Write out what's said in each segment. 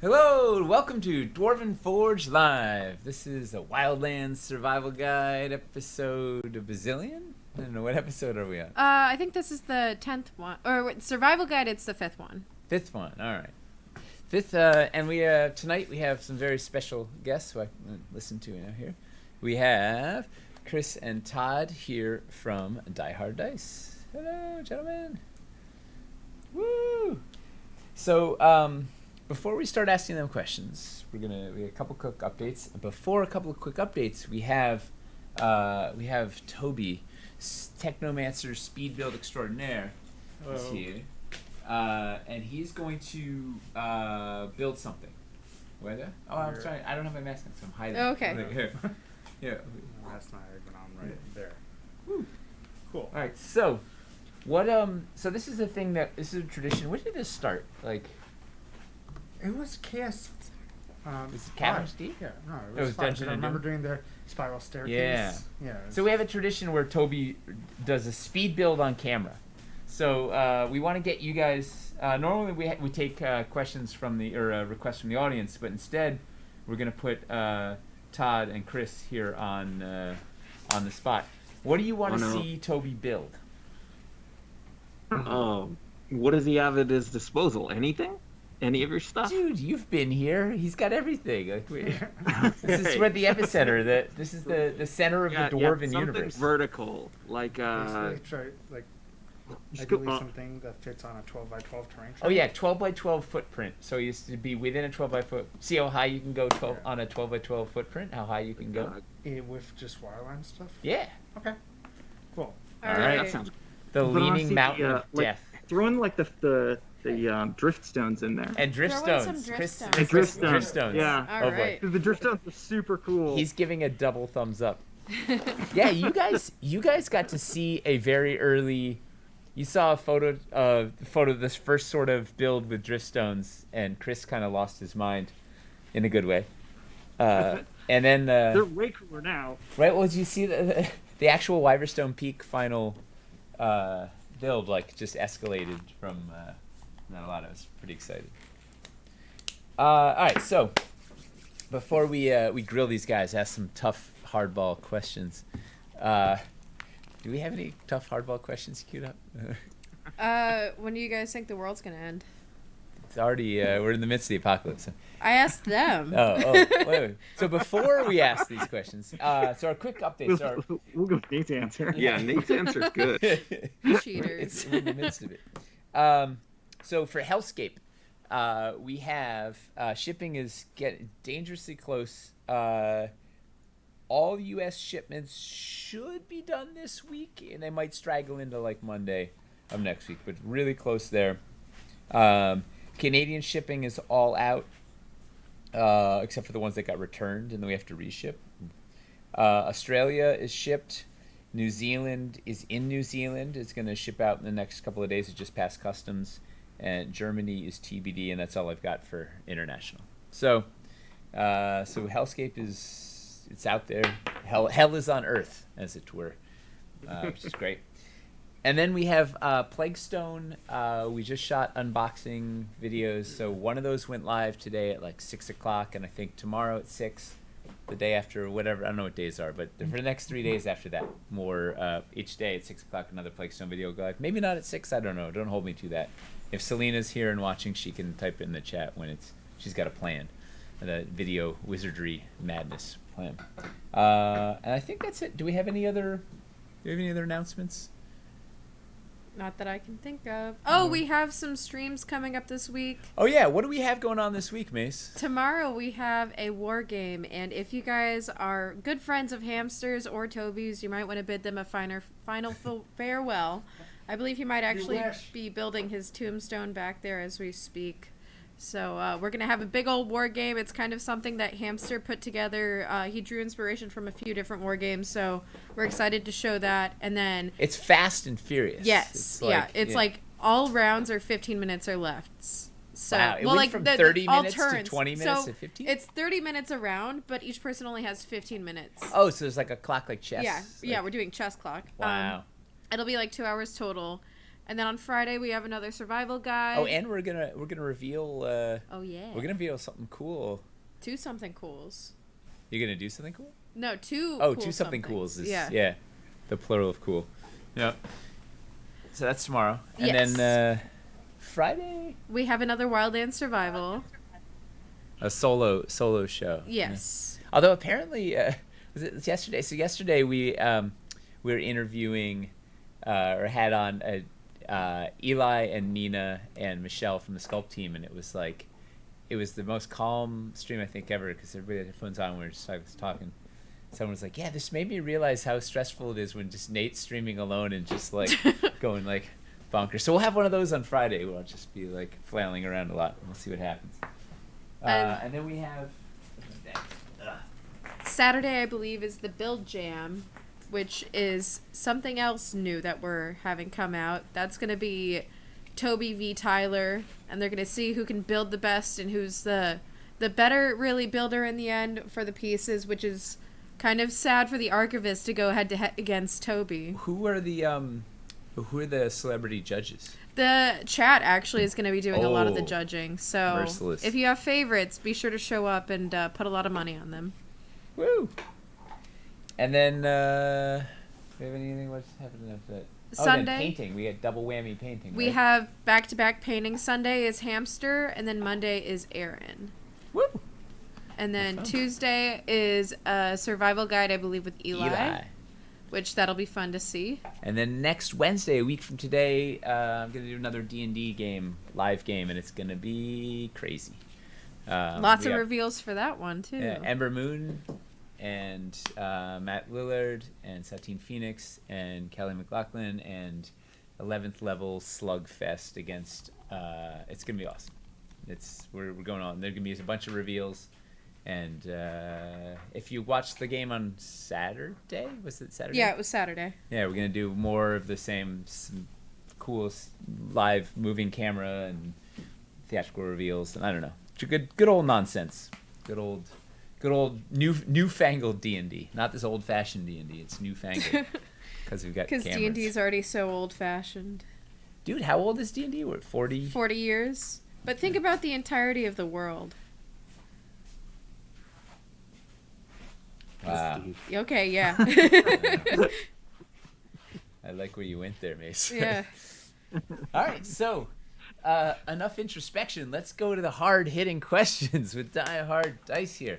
Hello, welcome to Dwarven Forge Live. This is a Wildlands survival guide episode of Bazillion. I don't know, what episode are we on? I think this is the 10th one. Or survival guide, it's the 5th one. 5th one, all right. 5th, and we tonight we have some very special guests who I can listen to now here. We have Chris and Todd here from Die Hard Dice. Hello, gentlemen. Woo! So, before we start asking them questions, we have a couple quick updates. Before a couple of quick updates, we have Toby, Technomancer Speed Build Extraordinaire, is here, and he's going to build something. Where? Oh, I'm sorry, I don't have my mask on, so I'm hiding. Okay. Here. Yeah. That's not even on right there. Woo. Cool. All right. So, what? So this is a thing this is a tradition. When did this start? Like. It was Chaos. Is it Cavern's Deep? Yeah, no, It was fun, Dungeon I and remember Doom? doing the spiral staircase. Yeah. Yeah. So we have a tradition where Toby does a speed build on camera. So we want to get you guys. Normally we take questions from requests from the audience, but instead we're gonna put Todd and Chris here on the spot. What do you want to see Toby build? What does he have at his disposal? Anything? Any of your stuff? Dude, you've been here. He's got everything. Like this is where the epicenter. This is the center of the dwarven something universe. Vertical, like Basically try, like ideally something that fits on a 12 by 12 terrain. Oh yeah, 12 by 12 footprint. So he used to be within a 12 by foot. See how high you can go on a 12 by 12 footprint? How high you can go? With just wireline stuff? Yeah. Okay. Cool. All right. That sounds The leaning mountain of death. Throw in like the drift stones in there. And drift Throw in stones. some drift Chris, stones. And drift stones. Drift stones. Yeah. All right. The drift stones are super cool. He's giving a double thumbs up. Yeah, you guys got to see a very early. You saw a photo of this first sort of build with drift stones, and Chris kind of lost his mind, in a good way. And then they're way cooler now. right. Well, did you see the actual Wyverstone Peak final build? Like just escalated from not a lot. I was pretty excited. All right, so before we grill these guys, ask some tough hardball questions. Do we have any tough hardball questions queued up? When do you guys think the world's gonna end? It's already we're in the midst of the apocalypse. I asked them. Wait. So before we ask these questions, so our quick updates are. We'll go with Nate's answer. Yeah, Nate's answer's good. Cheaters. We're in the midst of it. So for Hellscape, we have shipping is getting dangerously close. All U.S. shipments should be done this week, and they might straggle into like Monday of next week, but really close there. Canadian shipping is all out, except for the ones that got returned, and then we have to reship. Australia is shipped. New Zealand is in New Zealand. It's going to ship out in the next couple of days. It just passed customs. And Germany is TBD, and that's all I've got for international. So Hellscape it's out there. Hell is on Earth, as it were, which is great. And then we have Plaguestone. We just shot unboxing videos. So one of those went live today at like 6 o'clock, and I think tomorrow at 6. The day after, whatever, I don't know what days are, but for the next 3 days after that, more each day at 6 o'clock, another Plaguestone video will go live. Maybe not at 6, I don't know. Don't hold me to that. If Selena's here and watching, she can type it in the chat when she's got a plan, the video wizardry madness plan. And I think that's it. Do we have any other announcements? Not that I can think of. Oh, we have some streams coming up this week. Oh yeah, what do we have going on this week, Mace? Tomorrow we have a war game, and if you guys are good friends of Hamsters or Toby's, you might want to bid them a final farewell. I believe he might actually be building his tombstone back there as we speak. So we're going to have a big old war game. It's kind of something that Hamster put together. He drew inspiration from a few different war games, so we're excited to show that. And then it's fast and furious. Yes, it's like all rounds are 15 minutes or left. So, wow, it well, went like from 30 minutes turns. to 20 minutes so to 15? It's 30 minutes a round, but each person only has 15 minutes. Oh, so there's like a clock like chess. Yeah, we're doing chess clock. Wow. It'll be like 2 hours total. And then on Friday we have another survival guide. Oh, and we're gonna reveal. Oh yeah. We're gonna reveal something cool. 2 something cools. You're gonna do something cool? No, 2. Oh, cool 2 something cools is yeah. the plural of cool. Yeah. So that's tomorrow, and Yes. then Friday We have another Wildlands survival. a solo show. Yes. Yeah. Although apparently, was it yesterday? So yesterday we were interviewing or had on Eli and Nina and Michelle from the Sculpt team, and it was the most calm stream I think ever because everybody had their phones on. And we were just talking. Someone was like, "Yeah, this made me realize how stressful it is when just Nate's streaming alone and just like going like bonkers." So we'll have one of those on Friday where I'll just be like flailing around a lot. And we'll see what happens. And then we have Saturday, I believe, is the Build Jam, which is something else new that we're having come out. That's going to be Toby v. Tyler, and they're going to see who can build the best and who's the better really builder in the end for the pieces, which is kind of sad for the archivist to go head to head against Toby. Who are the celebrity judges? The chat actually is going to be doing a lot of the judging. So Merciless. if you have favorites, be sure to show up and put a lot of money on them. Woo! And then do we have anything? What's happening after that? Sunday. Then painting. We had double whammy painting. We right? have back-to-back painting. Sunday is Hamster, and then Monday is Aaron. Woo! And then Fun. Tuesday is a survival guide, I believe, with Eli. Which that'll be fun to see. And then next Wednesday, a week from today, I'm gonna do another D&D game, live game, and it's gonna be crazy. Lots of reveals for that one too. Yeah, Ember Moon, and Matt Lillard, and Satine Phoenix, and Kelly McLaughlin, and 11th level Slugfest against. It's gonna be awesome. We're going on. There's gonna be a bunch of reveals. And if you watched the game on Saturday, was it Saturday? Yeah, it was Saturday. Yeah, we're gonna do more of the some cool live moving camera and theatrical reveals, and I don't know, good old nonsense, good old newfangled D&D, not this old fashioned D&D. It's newfangled because we've got cameras. Because D&D is already so old fashioned. Dude, how old is D&D? We're 40. 40 years. But think about the entirety of the world. Wow. Okay, yeah. I like where you went there, Mace. Yeah. All right, so enough introspection. Let's go to the hard-hitting questions with Die Hard Dice here.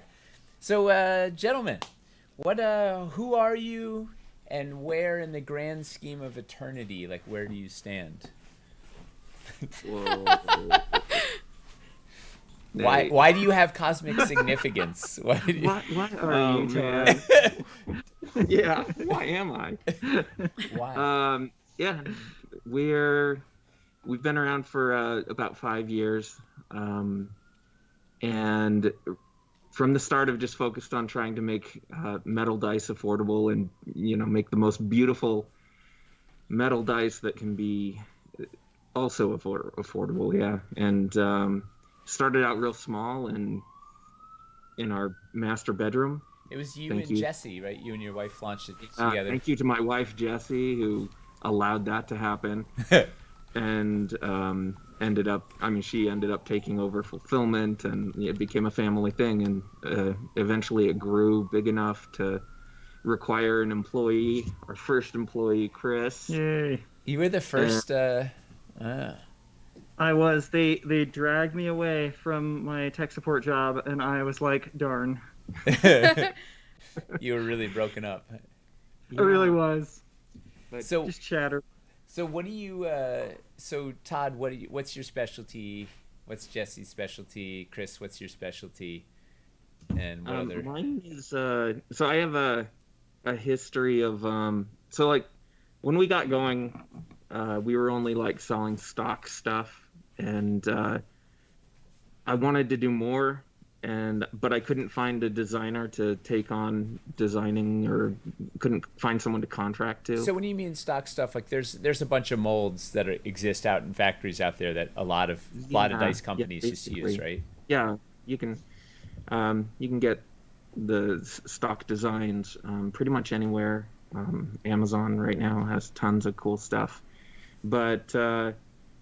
So, gentlemen, who are you, and where in the grand scheme of eternity, like, where do you stand? Whoa. Why do you have cosmic significance? Why are you, man. Yeah, why am I? Why? Yeah, we've been around for about 5 years, and from the start have just focused on trying to make metal dice affordable, and make the most beautiful metal dice that can be also affordable. Yeah, and started out real small and in our master bedroom. It was you and Jesse, right? You and your wife launched it together. Thank you to my wife, Jessie, who allowed that to happen. And she ended up taking over fulfillment, and it became a family thing. And eventually it grew big enough to require an employee, our first employee, Chris. Yay. You were the first... I was. They dragged me away from my tech support job, and I was like, darn. You were really broken up. Yeah. I really was. But so just chatter. So what do you? So Todd, what's your specialty? What's Jesse's specialty? Chris, what's your specialty? And what other? Mine is so I have a history of so like when we got going, we were only like selling stock stuff, and I wanted to do more, but I couldn't find a designer to take on designing, or couldn't find someone to contract to. So when you mean stock stuff, like there's a bunch of molds that exist out in factories out there that a lot of dice companies just use, right? Yeah, you can get the stock designs pretty much anywhere. Amazon right now has tons of cool stuff. but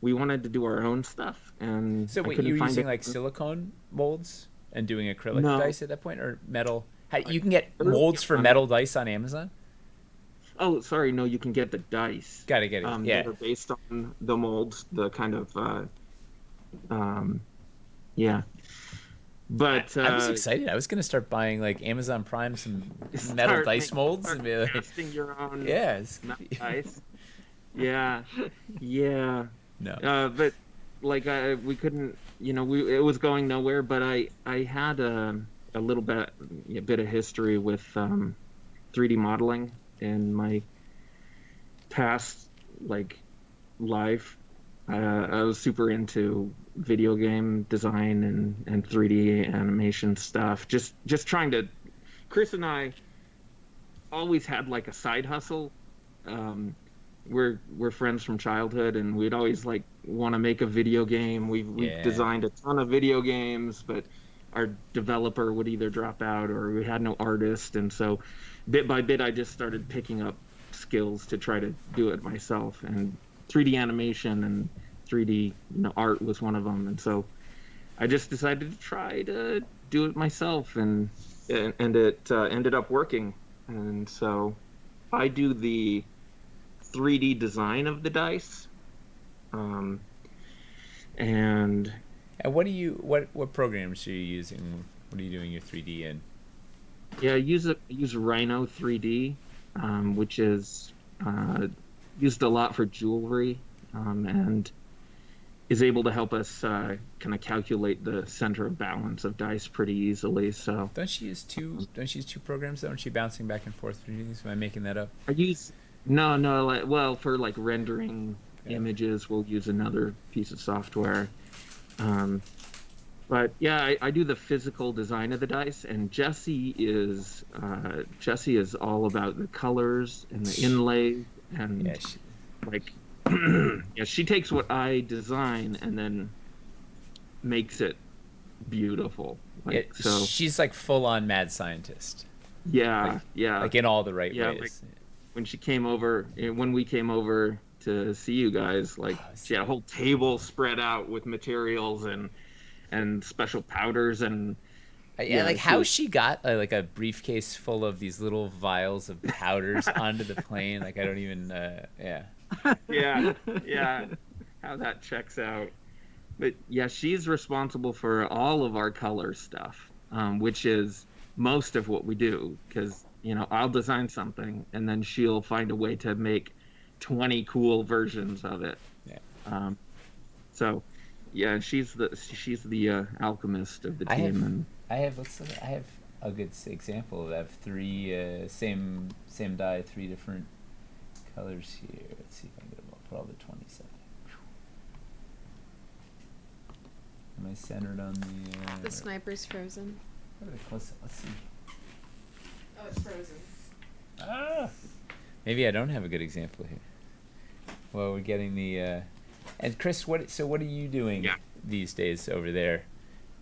we wanted to do our own stuff, and So I wait, couldn't you were find using it. like silicone molds and doing acrylic No. dice at that point, or metal? You can get Early molds for on- metal dice on Amazon. Oh, sorry, no, you can get the dice. Got to get it. Yeah. That are based on the molds, the kind of yeah. But I was excited. I was gonna start buying like Amazon Prime some metal dice molds and be like, casting your own yeah, dice. Yeah, yeah. No. But like we couldn't, it was going nowhere. But I had a little bit of history with 3D modeling in my past life. I was super into video game design and 3D animation stuff. Just trying to. Chris and I always had like a side hustle. We're friends from childhood, and we'd always want to make a video game. We've designed a ton of video games, but our developer would either drop out or we had no artist, and so bit by bit I just started picking up skills to try to do it myself. And 3D animation and 3D art was one of them, and so I just decided to try to do it myself, and it ended up working. And so I do the 3D design of the dice, and what programs are you using? What are you doing your 3D in? yeah, I use Rhino 3D, which is used a lot for jewelry, and is able to help us kind of calculate the center of balance of dice pretty easily. So Don't you use two programs though? Aren't you bouncing back and forth between these? Am I making that up? I use well, for rendering images, we'll use another piece of software. But yeah, I do the physical design of the dice, and Jesse is all about the colors and the inlay, and she takes what I design and then makes it beautiful. So she's like full on mad scientist. Yeah, like in all the right ways. Like when we came over to see you guys, she had a whole table spread out with materials and special powders and how she got like a briefcase full of these little vials of powders onto the plane. I don't even yeah, how that checks out. But yeah, she's responsible for all of our color stuff, which is most of what we do, because I'll design something and then she'll find a way to make 20 cool versions of it. So yeah, she's the alchemist of the team. I have a good example. I have three same die, three different colors here. Let's see if I can get them all. Put all the 27. Am I centered on the sniper's frozen. Let's see. Oh, it's frozen. Maybe I don't have a good example here. Well, we're getting the and Chris, what are you doing these days over there?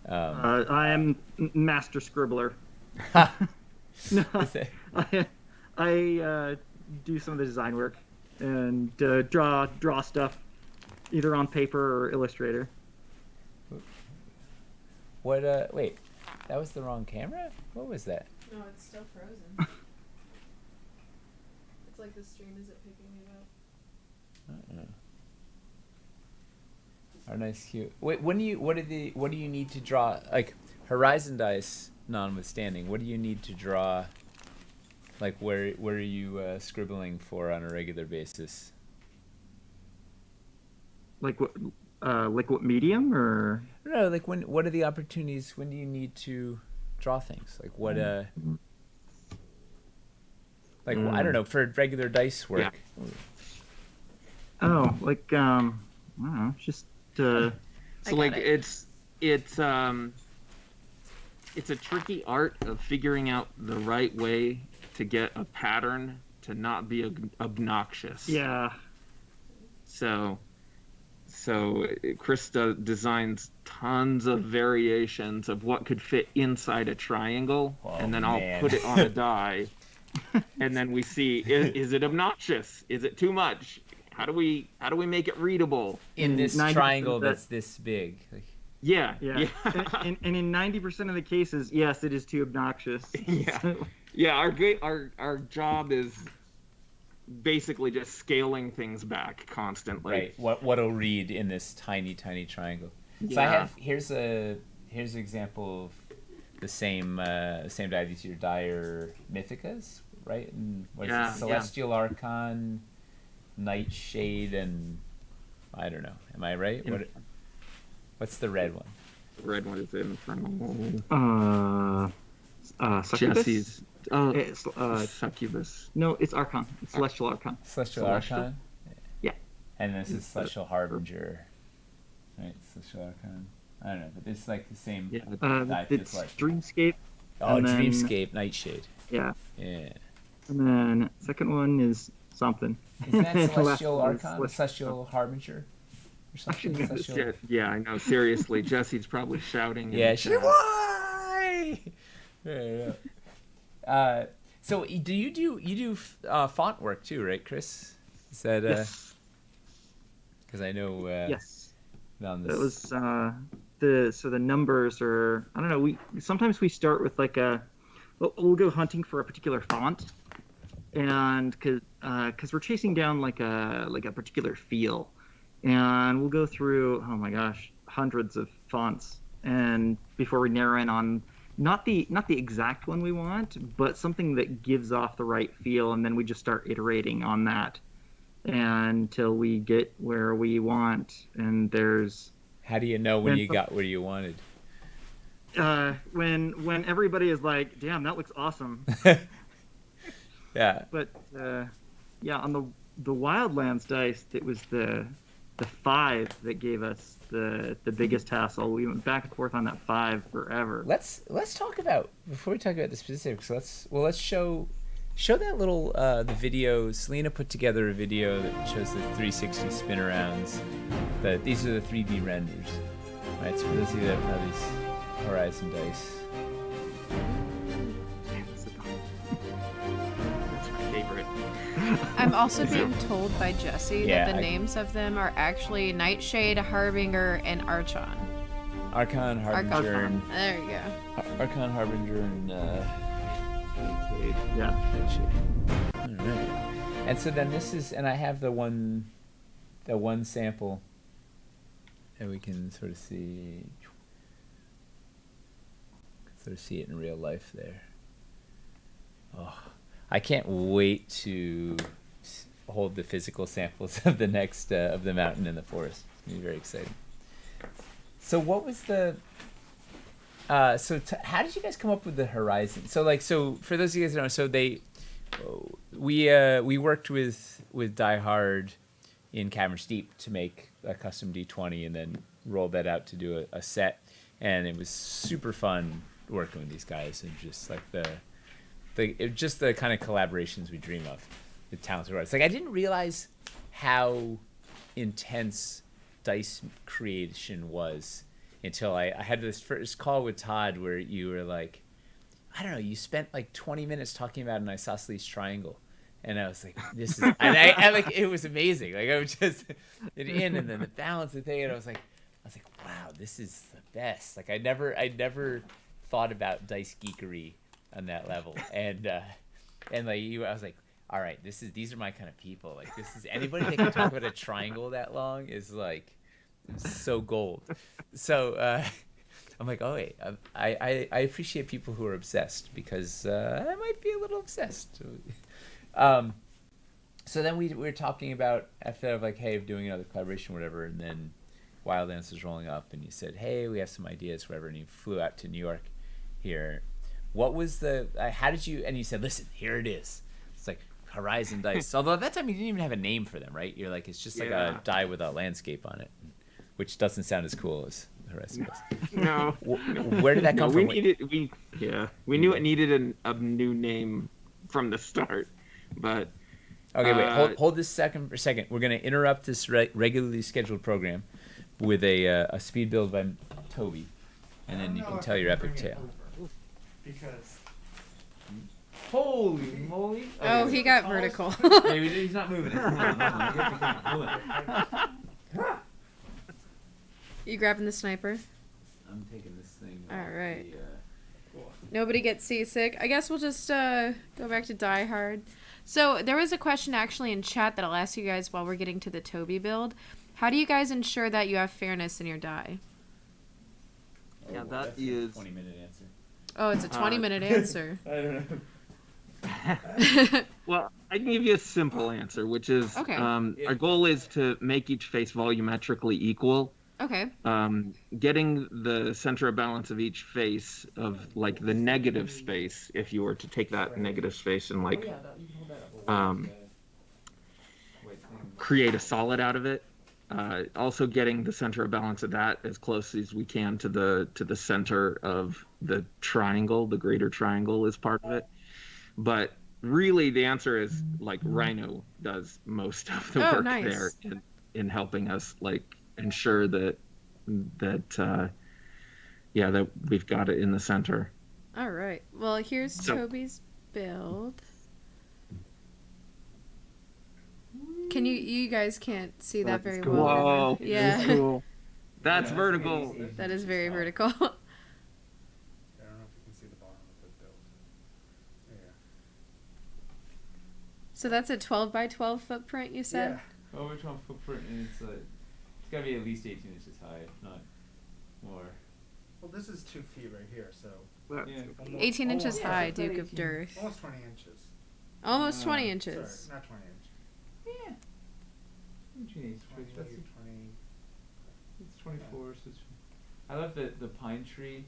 I am master scribbler. No, I do some of the design work and draw stuff either on paper or Illustrator. What? Wait, that was the wrong camera? What was that? No, it's still frozen. It's like the stream isn't picking it up. Our nice cute. Wait, what do you need to draw? Like Horizon dice, notwithstanding, what do you need to draw? Like where are you scribbling for on a regular basis? Like what medium or? No, like what are the opportunities? When do you need to draw things? Like what I don't know, for regular dice work. Yeah. Oh, I don't know, just. So it's a tricky art of figuring out the right way to get a pattern to not be obnoxious. Yeah. So Krista designs tons of variations of what could fit inside a triangle, and then I'll put it on a die, and then we see, is it obnoxious? Is it too much? how do we make it readable in this 90% triangle of that- that's this big? Like, Yeah. And in 90% of the cases, yes, it is too obnoxious. Yeah. Yeah, our job is basically just scaling things back constantly. right. What'll read in this tiny triangle? So I have here's an example of the same die. These are your dire mythicas, right? And what is it? Celestial Archon, Nightshade, and I don't know. Am I right? What's the red one? The red one is Infernal. Succubus? Jesse's. It's, Succubus. no, it's Archon. It's Celestial Archon. Celestial Archon? Yeah. And this is Celestial Harbinger. Right, Celestial Archon. I don't know, but it's like the same. Yeah. It's Dreamscape. Oh, and then- Dreamscape, Nightshade. Yeah. Yeah. And then second one is something. Isn't that The last Celestial one is Archon? Celestial Harbinger? Or something? Celestial... Yeah, I know. Seriously, Jesse's probably shouting. Yeah, why? Yeah. So do you do font work too, right, Chris? Is that Yes. Because I know Yes. on this... That was the numbers are, I don't know, we sometimes we start with like we'll go hunting for a particular font, and because we're chasing down like a particular feel, and we'll go through, oh my gosh, hundreds of fonts, and before we narrow in on not the exact one we want, but something that gives off the right feel, and then we just start iterating on that until we get where we want. And there's... How do you know when you got where you wanted? When everybody is like, damn, that looks awesome. Yeah. But yeah, on the Wildlands dice, it was the 5 that gave us the biggest hassle. We went back and forth on that 5 forever. Let's talk about, before we talk about the specifics, let's show that little the video. Selena put together a video that shows the 360 spin arounds. These are the 3D renders. Right, so for those of you that have these Horizon dice. That's my favorite. I'm also being told by Jesse Yeah, that the names of them are actually Nightshade, Harbinger, and Archon. Archon, Harbinger, and There you go. Archon, Harbinger, and Yeah. Nightshade. All right. And so then this is, and I have the one sample, and we can sort of see it in real life there. Oh, I can't wait to hold the physical samples of the next of the mountain and the forest. It's gonna be very exciting. So what was the how did you guys come up with the horizon? So for those of you guys that don't know, we worked with Die Hard in Cameron Steep to make a custom D20 and then rolled that out to do a set, and it was super fun working with these guys, and just like the kind of collaborations we dream of, the talented artists. Like, I didn't realize how intense dice creation was until I had this first call with Todd where you were like, I don't know, you spent like 20 minutes talking about an isosceles triangle. And I was like, this is, and I like, it was amazing. Like, I was just and then the balance, the thing, and I was like, wow, this is the best. Like, I never thought about dice geekery on that level. And like you, I was like, all right, these are my kind of people. Like, this is, anybody that can talk about a triangle that long is like so gold. So I'm like, oh wait, I appreciate people who are obsessed, because I might be a little obsessed. So then we were talking about, after like, hey, doing another collaboration or whatever, and then Wildlands was rolling up, and you said, hey, we have some ideas, whatever, and you flew out to New York here. What was how did you, and you said, listen, here it is. It's like Horizon Dice. Although at that time you didn't even have a name for them, right? You're like, it's just like a die with a landscape on it, which doesn't sound as cool as Horizon Dice. No. Where did that come from? We knew it needed a new name from the start, but okay, wait, hold this second. We're gonna interrupt this regularly scheduled program with a speed build by Toby, and then you can tell your epic tale. Because Holy moly! Oh, he got vertical. Hey, he's not moving it. Hold on. You grabbing the sniper? I'm taking this thing. All right. Nobody gets seasick. I guess we'll just go back to Die Hard. So there was a question actually in chat that I'll ask you guys while we're getting to the Toby build. How do you guys ensure that you have fairness in your die? Yeah, that is a 20-minute answer. Oh, it's a 20-minute answer. I don't know. Well, I can give you a simple answer, which is Okay. Our goal is to make each face volumetrically equal. Okay. Getting the center of balance of each face of like the negative space, if you were to take that negative space and like create a solid out of it. Also getting the center of balance of that as close as we can to the center of the triangle. The greater triangle is part of it. But really the answer is like Rhino does most of the work there in helping us like ensure that we've got it in the center. All right. Well, here's Toby's build. Can you guys can't see that very cool. well. Whoa. Yeah. Cool. That's vertical. That is very vertical. I don't know if you can see the bottom of the build. Yeah. So that's a 12 by 12 footprint, you said? Yeah. Oh, which one footprint? And it's like it's gotta be at least 18 inches high, if not more. Well, this is 2 feet right here, so Yeah. 18 inches yeah, high, that's about Duke of 18. Dearth. almost 20 inches. Almost 20 Sorry, inches. not 20 inches. Yeah. 20, That's 20. it's 24. So it's, I love the pine tree,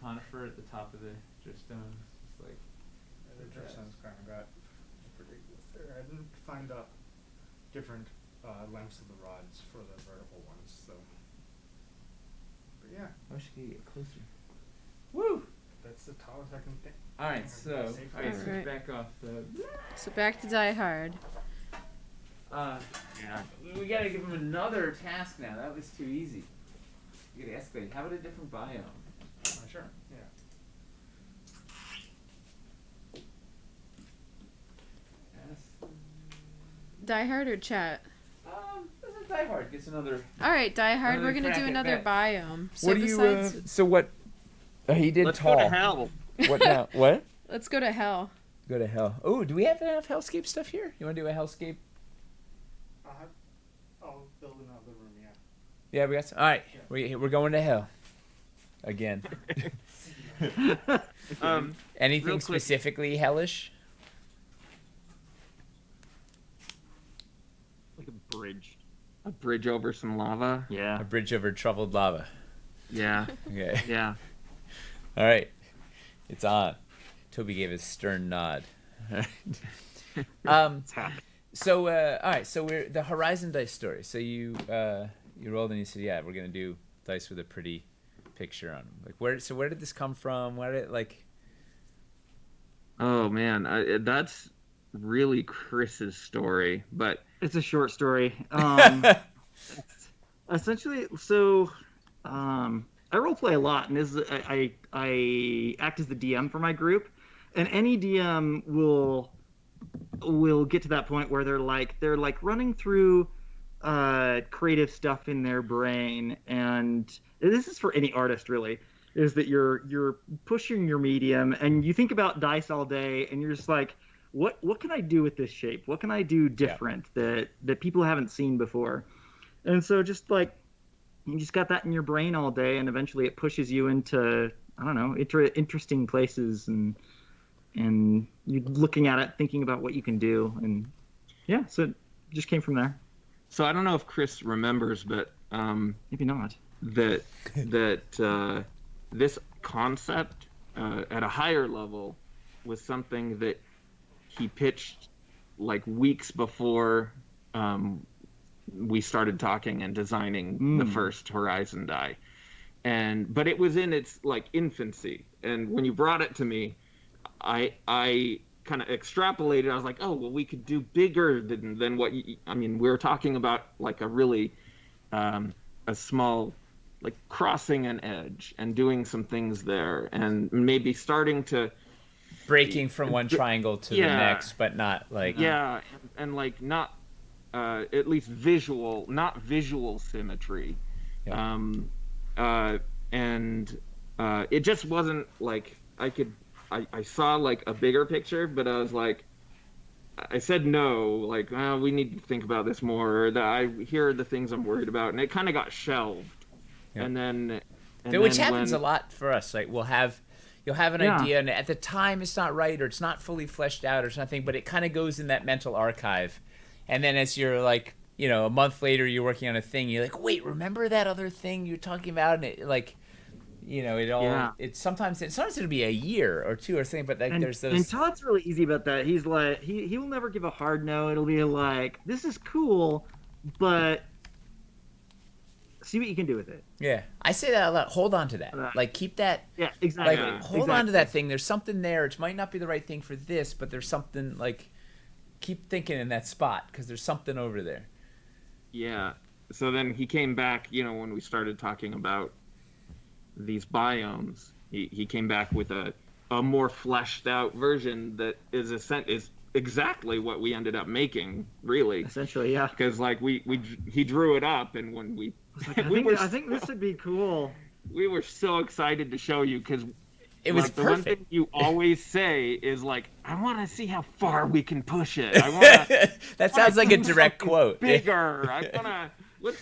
conifer at the top of the dripstone. It's like The dripstone's kind of got ridiculous there. I didn't find out different lengths of the rods for the vertical ones, so. But yeah, I wish I could get closer. Woo! that's the tallest I can think. All right, so Alright. switch back off the. So back to Die Hard. Yeah. We gotta give him another task now. That was too easy. You gotta escalate. How about a different biome? Sure, yeah. Yes. Die Hard or chat? This is Die Hard. Gets another. All right, Die Hard. Another We're gonna crack do at another that. biome. So What do you? besides, So what? He did Let's tall. go to hell. What now? What? let's go to hell. Go to hell. Oh, do we have enough hellscape stuff here? You want to do a hellscape? I'll build another room, yeah. Yeah, we got some. All right, we're going to hell. Again. Anything real quick. specifically hellish? Like a bridge. A bridge over some lava. Yeah. A bridge over troubled lava. Yeah. Okay. Yeah. All right. It's on. Toby gave a stern nod. It's happening. So all right. So we're the Horizon dice story. So you rolled and you said, yeah, we're gonna do dice with a pretty picture on them. Like where? So where did this come from? Where did like? Oh man, that's really Chris's story, but It's a short story. Essentially, so I roleplay a lot, and I act as the DM for my group, and any DM will get to that point where they're like running through creative stuff in their brain, and this is for any artist really, is that you're pushing your medium and you think about dice all day and you're just like, what can I do with this shape? What can I do different that people haven't seen before? And so just like you just got that in your brain all day, and eventually it pushes you into, I don't know, interesting places, and you're looking at it, thinking about what you can do, and yeah, so it just came from there. so I don't know if Chris remembers, but Maybe not. that this concept at a higher level was something that he pitched like weeks before we started talking and designing the first Horizon die, but it was in its like infancy, and when you brought it to me, I kind of extrapolated. I was like, oh well, we could do bigger than what I mean, we were talking about like a really a small, like crossing an edge and doing some things there, and maybe starting to breaking from one triangle to the next, but not like and like not at least not visual symmetry. Yeah. And it just wasn't like I saw like a bigger picture, but I was like, I said no, like, oh, we need to think about this more. Here are the things I'm worried about, and it kind of got shelved. Yeah. And then which happens a lot for us. Like you'll have an idea, and at the time it's not right, or it's not fully fleshed out, or something, but it kind of goes in that mental archive. And then as you're like, a month later, you're working on a thing, you're like, wait, remember that other thing you're talking about? And it like, it all, it's sometimes it'll be a year or two or something, but like there's those. And Todd's really easy about that. He's like, he will never give a hard no. It'll be like, this is cool, but see what you can do with it. Yeah, I say that a lot. Hold on to that. Like keep that. Yeah, exactly. Like hold on to that thing. There's something there. It might not be the right thing for this, but there's something like. Keep thinking in that spot because there's something over there. Yeah. So then he came back. When we started talking about these biomes, he came back with a more fleshed out version that is exactly what we ended up making. Really. Essentially, yeah. Because like he drew it up, and when we. I think this would be cool. We were so excited to show you because it was perfect. The one thing you always say is like, I want to see how far we can push it. I want to. That sounds like a direct quote. Bigger. I want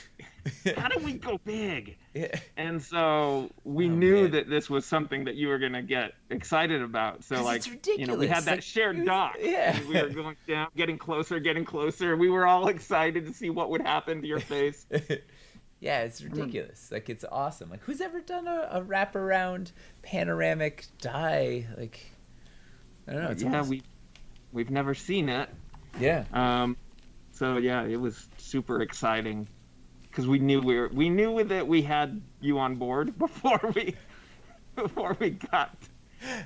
to. How do we go big? Yeah. And so we knew that this was something that you were going to get excited about. So like, it's ridiculous. We had that shared dock. Yeah. And we were going down, getting closer. We were all excited to see what would happen to your face. Yeah, it's ridiculous. Like, it's awesome. Like, who's ever done a wraparound panoramic die? Like, I don't know. It's awesome. We've never seen it. Yeah. So yeah, it was super exciting because we knew that we had you on board before we got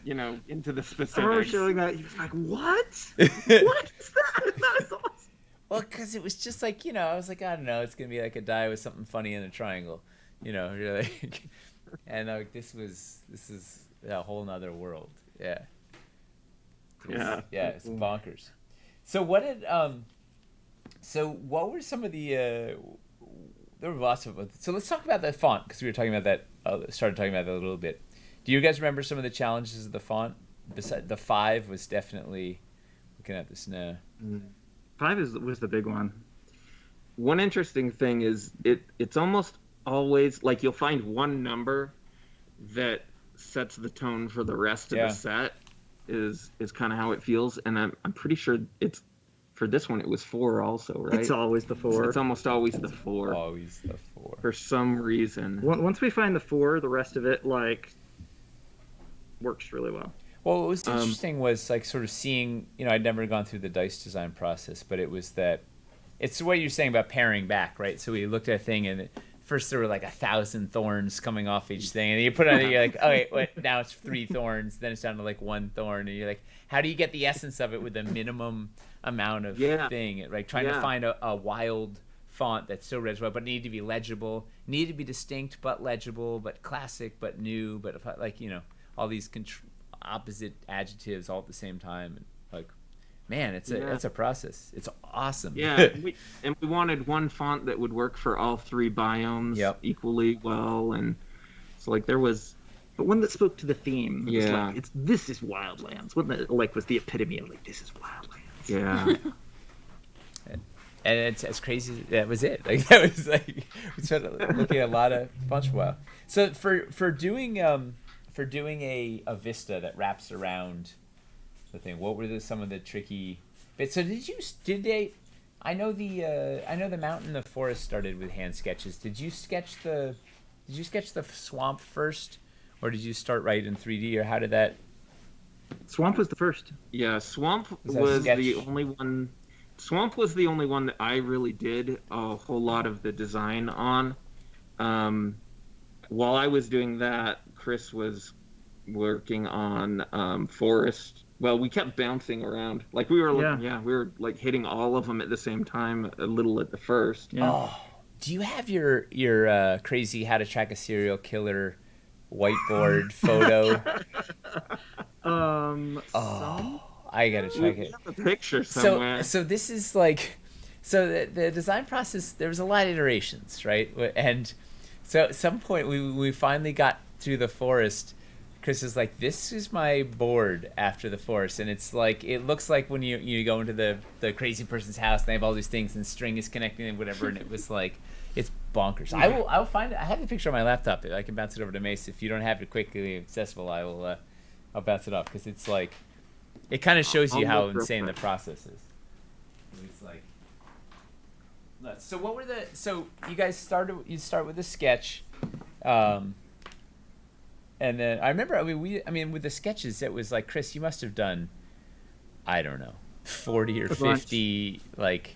into the specifics. I remember showing that. He was like, "What? What is that? That's awesome." Well, because it was just like, I was like, I don't know, it's going to be like a die with something funny in a triangle, you're like, and like, this is a whole nother world. Yeah. It's bonkers. So what were some of the, there were lots of, so let's talk about the font, because we were talking about that, started talking about that a little bit. Do you guys remember some of the challenges of the font? The 5 was definitely, looking at this now. 5 was the big one. One interesting thing is it's almost always like you'll find one number that sets the tone for the rest of the set is kind of how it feels, and I'm pretty sure it's for this one it was 4 also, right? It's always the 4. It's almost always the 4. Always the 4. For some reason. Once we find the 4, the rest of it like works really well. Well, what was interesting was like sort of seeing, I'd never gone through the dice design process, but it was that it's what you're saying about paring back, right? So we looked at a thing and first there were like 1,000 thorns coming off each thing, and you put it on, you're like, oh wait, now it's 3 thorns, then it's down to like 1 thorn, and you're like, how do you get the essence of it with a minimum amount of thing? Like trying to find a wild font that's so legible, but needed to be legible, needed to be distinct but legible, but classic but new, but like all these opposite adjectives all at the same time, and like, man, it's a process. It's awesome. Yeah, and we wanted one font that would work for all 3 biomes equally well, and so like there was, but one that spoke to the theme. Yeah, like, this is Wildlands. One that like was the epitome of like, this is Wildlands. Yeah. And it's as crazy. That was it. Like that was like we started looking at a lot of bunch of while. So for doing a vista that wraps around the thing, what were some of the tricky bits? So did they? I know the mountain, the forest started with hand sketches. Did you sketch the swamp first, or did you start right in 3D, or how did that? Swamp was the first. Yeah, Swamp was the only one. Swamp was the only one that I really did a whole lot of the design on. While I was doing that, Chris was working on forest. Well, we kept bouncing around. Like we were, we were like hitting all of them at the same time, a little at the first. Yeah. Oh, do you have your crazy how to track a serial killer whiteboard photo? Some. I gotta check We it. have a picture somewhere. So this is like, so the design process. There was a lot of iterations, right? And so at some point we finally got through the forest. Chris is like, this is my board after the forest, and it's like, it looks like when you go into the crazy person's house and they have all these things and string is connecting and whatever, and it was like, it's bonkers. I'll find it. I have the picture on my laptop. I can bounce it over to Mace. If you don't have it quickly accessible, I'll bounce it off, because it's like, it kind of shows you how insane the process is. It's like nuts. So what were so you guys start with a sketch, and then I remember, I mean with the sketches, it was like, Chris, you must have done, I don't know, 40 or 50, like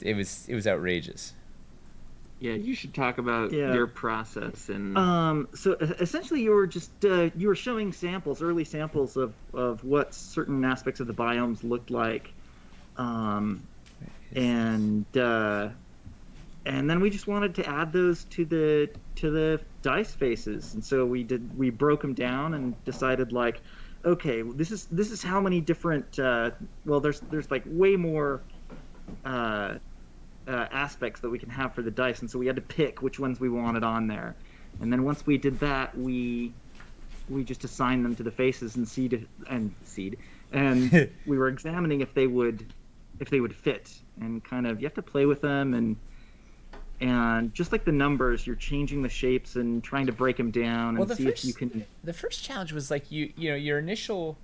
it was outrageous. Yeah, you should talk about your process. And so essentially you were just you were showing early samples of what certain aspects of the biomes looked like, and then we just wanted to add those to the dice faces, and so we broke them down and decided, like, okay, this is how many different there's like way more aspects that we can have for the dice, and so we had to pick which ones we wanted on there. And then once we did that, we just assigned them to the faces and and we were examining if they would fit, and kind of, you have to play with them, and just like the numbers, you're changing the shapes and trying to break them down and see if you can. The first challenge was like, you know your initial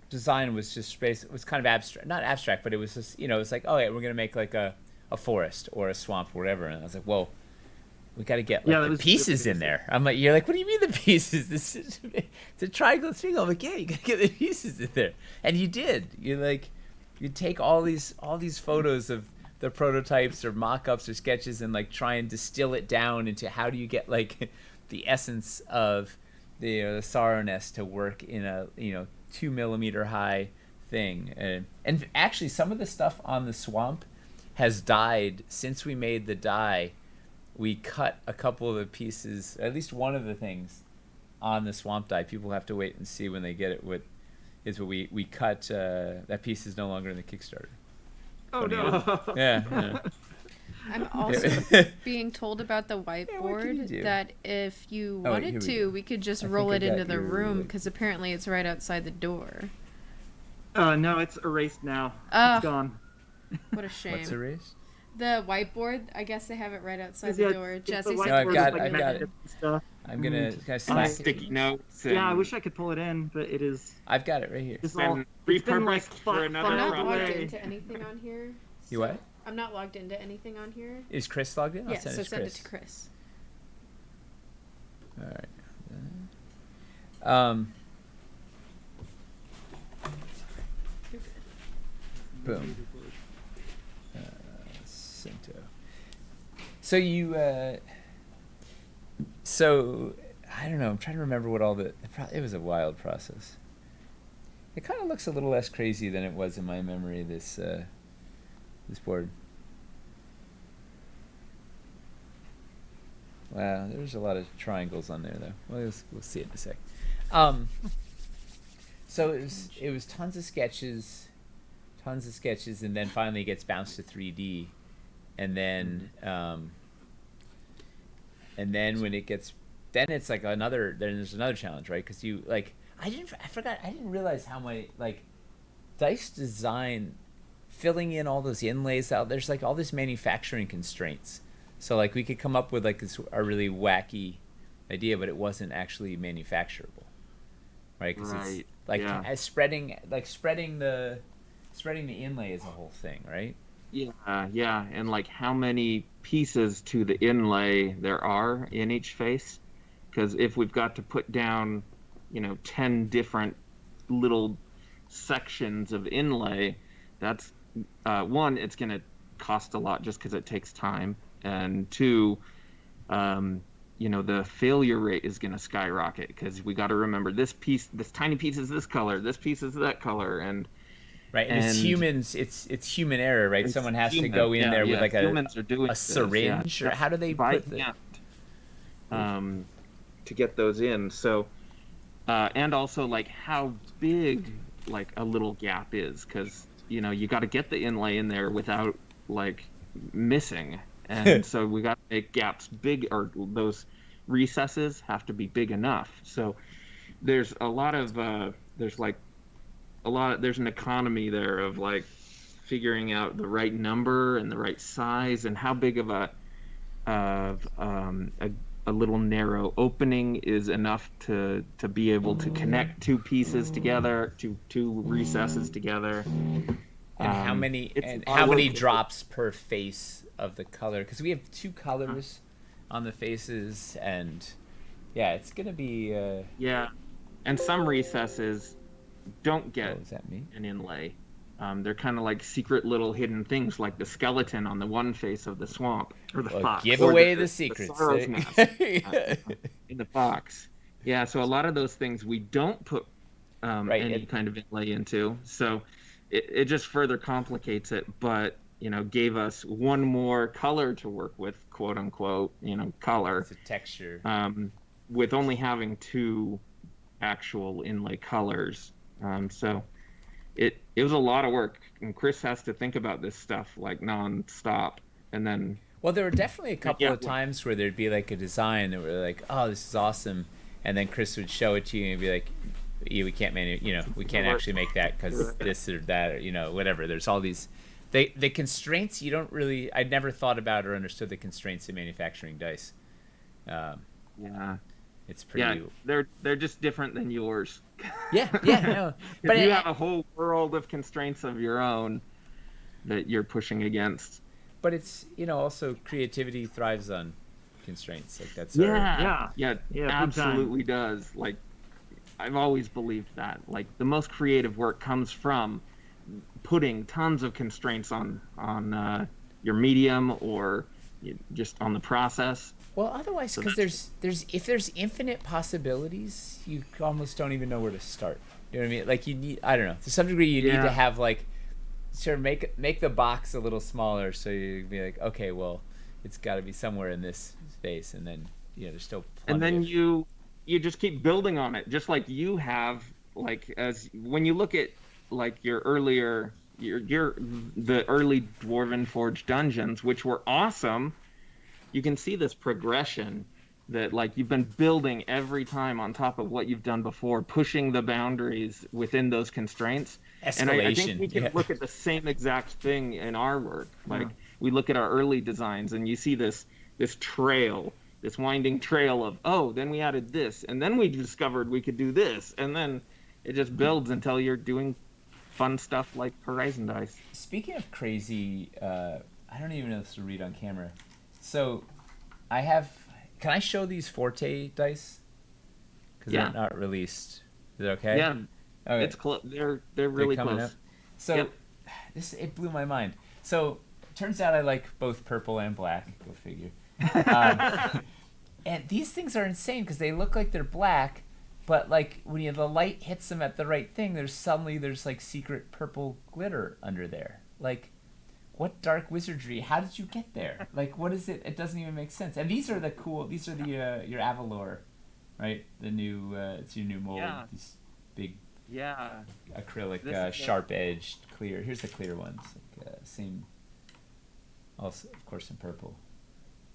design was just was kind of abstract, not abstract, but it was just, it's like, oh yeah, we're gonna make like a forest or a swamp or whatever, and I was like, whoa, we got to get the pieces in there. I'm like, you're like, what do you mean the pieces? This is, it's a triangle thing. I'm like, yeah, you gotta get the pieces in there, and you did. You take all these photos of the prototypes or mock-ups or sketches and like try and distill it down into how do you get like the essence of the sorrow nest to work in a 2 millimeter high thing, and actually some of the stuff on the swamp has died since we made the die. We cut a couple of the pieces, at least one of the things on the swamp die. People have to wait and see when they get it. What we cut, that piece is no longer in the Kickstarter. Oh no. Yeah. I'm also being told about the whiteboard that if you wanted to, we could just roll it into the room, because apparently it's right outside the door. No, it's erased now. It's gone. What a shame. What's erased? The whiteboard. I guess they have it right outside the door. Jesse said, I've got it. Stuff. I'm gonna slack sticky notes. Yeah, I wish I could pull it in, but it is. I've got it right here. It's been like for another I'm not project. logged into anything on here. You what? I'm not logged into anything on here. Is Chris logged in? Yes, so send it to Chris. All right. Boom. Cinto. So so I don't know. I'm trying to remember what all it was a wild process. It kind of looks a little less crazy than it was in my memory. This board. Wow, there's a lot of triangles on there, though. We'll see it in a sec. So it was tons of sketches, and then finally it gets bounced to 3D, and then when it gets, then it's like there's another challenge, right? Because I didn't realize how my dice design, filling in all those inlays out, there's like all this manufacturing constraints. So like we could come up with like a really wacky idea, but it wasn't actually manufacturable, right? Because it's like spreading the inlay is a whole thing, right? Yeah, and like how many pieces to the inlay there are in each face, because if we've got to put down 10 different little sections of inlay, that's one, it's going to cost a lot just because it takes time, and two, the failure rate is going to skyrocket, because we got to remember this tiny piece is this color, this piece is that color, and right, and it's humans, it's human error, right? Someone has to go in there with like a syringe, or how do they put to get those in? So and also like how big like a little gap is, because you got to get the inlay in there without like missing, and so we got to make gaps big, or those recesses have to be big enough. So there's a lot of there's an economy there of like figuring out the right number and the right size and how big of a little narrow opening is enough to be able to connect two pieces together, two recesses together. And how many drops per face of the color? Because we have two colors on the faces, and yeah, it's gonna be yeah. And some recesses don't get does that mean? an inlay. They're kind of like secret little hidden things, like the skeleton on the one face of the swamp, or the fox. Give away the secrets. The sorrow's nest in the fox. Yeah, so a lot of those things we don't put any kind of inlay into. So it just further complicates it, but gave us one more color to work with, quote unquote, color. It's a texture. With only having two actual inlay colors. So it was a lot of work, and Chris has to think about this stuff like non-stop. And then there were definitely a couple of times where there'd be like a design that were like, oh, this is awesome, and then Chris would show it to you and be like, yeah, we can't we can't actually make that because this or that, or whatever. There's all these the constraints you don't really, I never thought about or understood the constraints of manufacturing dice. Yeah, it's pretty. Yeah, they're just different than yours. Yeah, no. But you have a whole world of constraints of your own that you're pushing against. But it's also creativity thrives on constraints. Like that's absolutely does. Like I've always believed that. Like the most creative work comes from putting tons of constraints on your medium or just on the process. Well, otherwise, because there's infinite possibilities, you almost don't even know where to start. You know what I mean? Like you need, I don't know, to some degree, you need to have like, sort of make the box a little smaller, so you be like, okay, well, it's got to be somewhere in this space, and then there's still plenty. And then you just keep building on it, just like you have, like as when you look at like your earlier, the early Dwarven Forge dungeons, which were awesome. You can see this progression that like you've been building every time on top of what you've done before, pushing the boundaries within those constraints. Escalation. And I think we can look at the same exact thing in our work. Like we look at our early designs and you see this trail, this winding trail of, then we added this, and then we discovered we could do this, and then it just builds until you're doing fun stuff like Horizon Dice. Speaking of crazy, I don't even know if this will read on camera. So, can I show these Forte dice? Because they're not released. Is it okay? Yeah. Okay. It's close. They're really coming close. Up. So, it blew my mind. So, turns out I like both purple and black. Go figure. And these things are insane because they look like they're black, but like when the light hits them at the right thing, there's like secret purple glitter under there. Like, what dark wizardry? How did you get there? Like, what is it? It doesn't even make sense. And these are the your Avalor, right? The new it's your new mold. Yeah. These big acrylic sharp edged clear. Here's the clear ones. Like, same. Also, of course, in purple.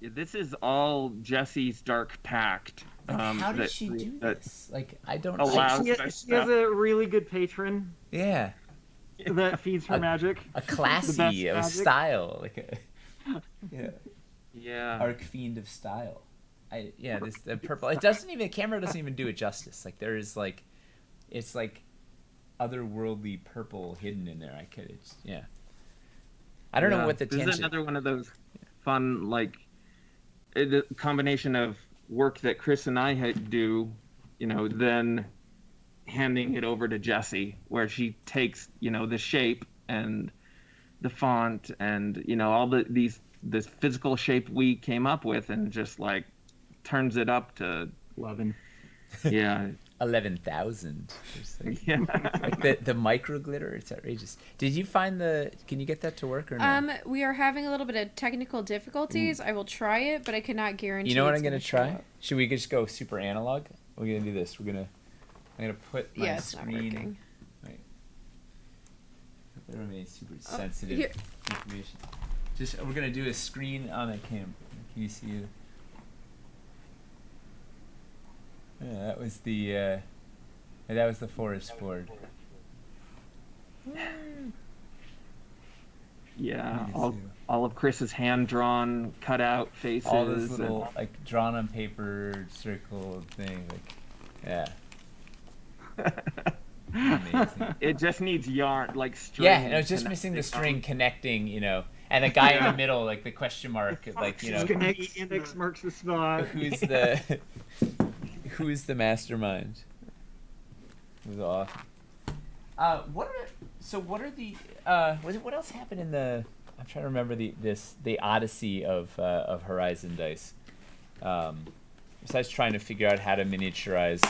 Yeah, this is all Jessie's Dark Pact. Like, how did she do this? Like, I don't. She has a really good patron. Yeah. That feeds her magic. A classy of style, like arc fiend of style. The purple. It doesn't even, the camera doesn't even do it justice. Like there is like, it's like otherworldly purple hidden in there. I don't know what the this tension. is another one of those fun like the combination of work that Chris and I do, then handing it over to Jessie, where she takes the shape and the font and all this physical shape we came up with and just like turns it up to 11. 11,000. Like the micro glitter, it's outrageous. Did you find can you get that to work or no? We are having a little bit of technical difficulties. I will try it, but I cannot guarantee. You know what I'm gonna try? Should we just go super analog? We're gonna do this. We're gonna I'm gonna put my Yeah, it's not screen. working. Right. There remains super Oh, sensitive here. information. Just we're gonna do a screen on a cam. Can you see it? Yeah, that was the forest board. Yeah, You can all, see all of Chris's hand-drawn, cut-out faces. all this little like drawn on paper circle thing. Like, yeah, amazing. It just needs yarn, like string. Yeah, and I was just missing the connecting. string connecting, and the guy in the middle, like the question mark, like X marks the spot. who's the mastermind? It was awesome. What are the what else happened in the? I'm trying to remember the odyssey of Horizon Dice. Besides trying to figure out how to miniaturize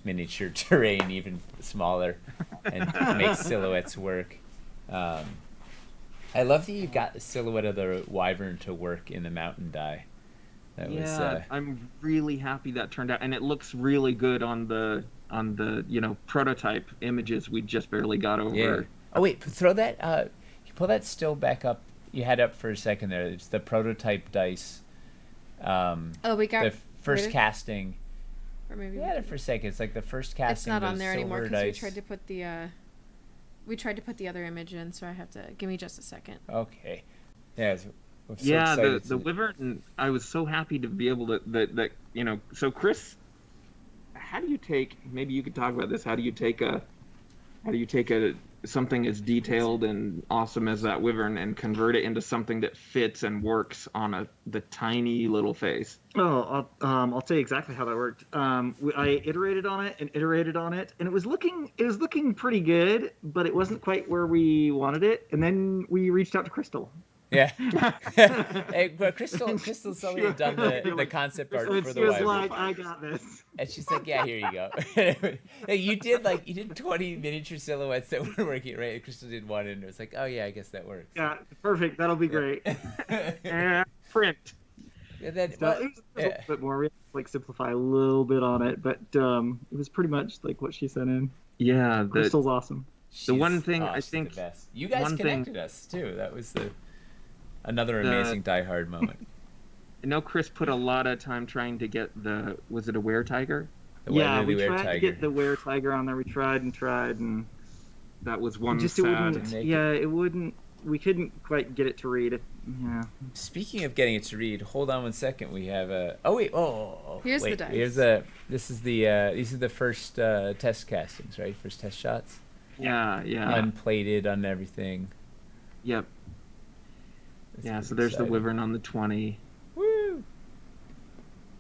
miniature terrain even smaller and make silhouettes work. I love that you got the silhouette of the wyvern to work in the mountain die. That was I'm really happy that turned out, and it looks really good on the prototype images we just barely got over. yeah. Oh wait, throw that. You pull that still back up. You had up for a second there. It's the prototype dice. We got the first rid of- casting. Or maybe You had it for a second. It's like the first casting. it's not on there anymore because because we tried to put the other image in. So I have to give me just a second. Okay. Yeah. I'm so Yeah, excited the wyvern. I was so happy to be able to So Chris, how do you take? Maybe you could talk about this. How do you take something as detailed and awesome as that wyvern and convert it into something that fits and works on the tiny little face? Oh, I'll tell you exactly how that worked. I iterated on it, and it was looking pretty good, but it wasn't quite where we wanted it. And then we reached out to Crystal. Yeah. Hey, but Crystal's only had done the concept art for She the was wyvern. like, "I got this." And she's like, "Yeah, here you go." Hey, you did 20 miniature silhouettes that were working, right? Crystal did one, and it was like, "Oh yeah, I guess that works." Yeah, perfect. That'll be great. And print. And then, So it was a little bit more. We had to simplify a little bit on it, but it was pretty much like what she sent in. Yeah, Crystal's awesome. she's, one thing I she's the think- best. You guys one thing- connected us too. That was another amazing Die Hard moment. I know Chris put a lot of time trying to get was it a were-tiger? The Yeah, Lily we Were tried to Tiger. get the were-tiger on there. We tried, and That was one just sad. it wouldn't. Make Yeah, it wouldn't. We couldn't quite get it to read it. Yeah. Speaking of getting it to read, hold on one second. We have a. Oh wait. Oh. Here's the wait, dice. These are the first test castings, right? First test shots. Yeah. Unplated on everything. Yep. That's Yeah, pretty so there's exciting. the wyvern on the 20. Woo!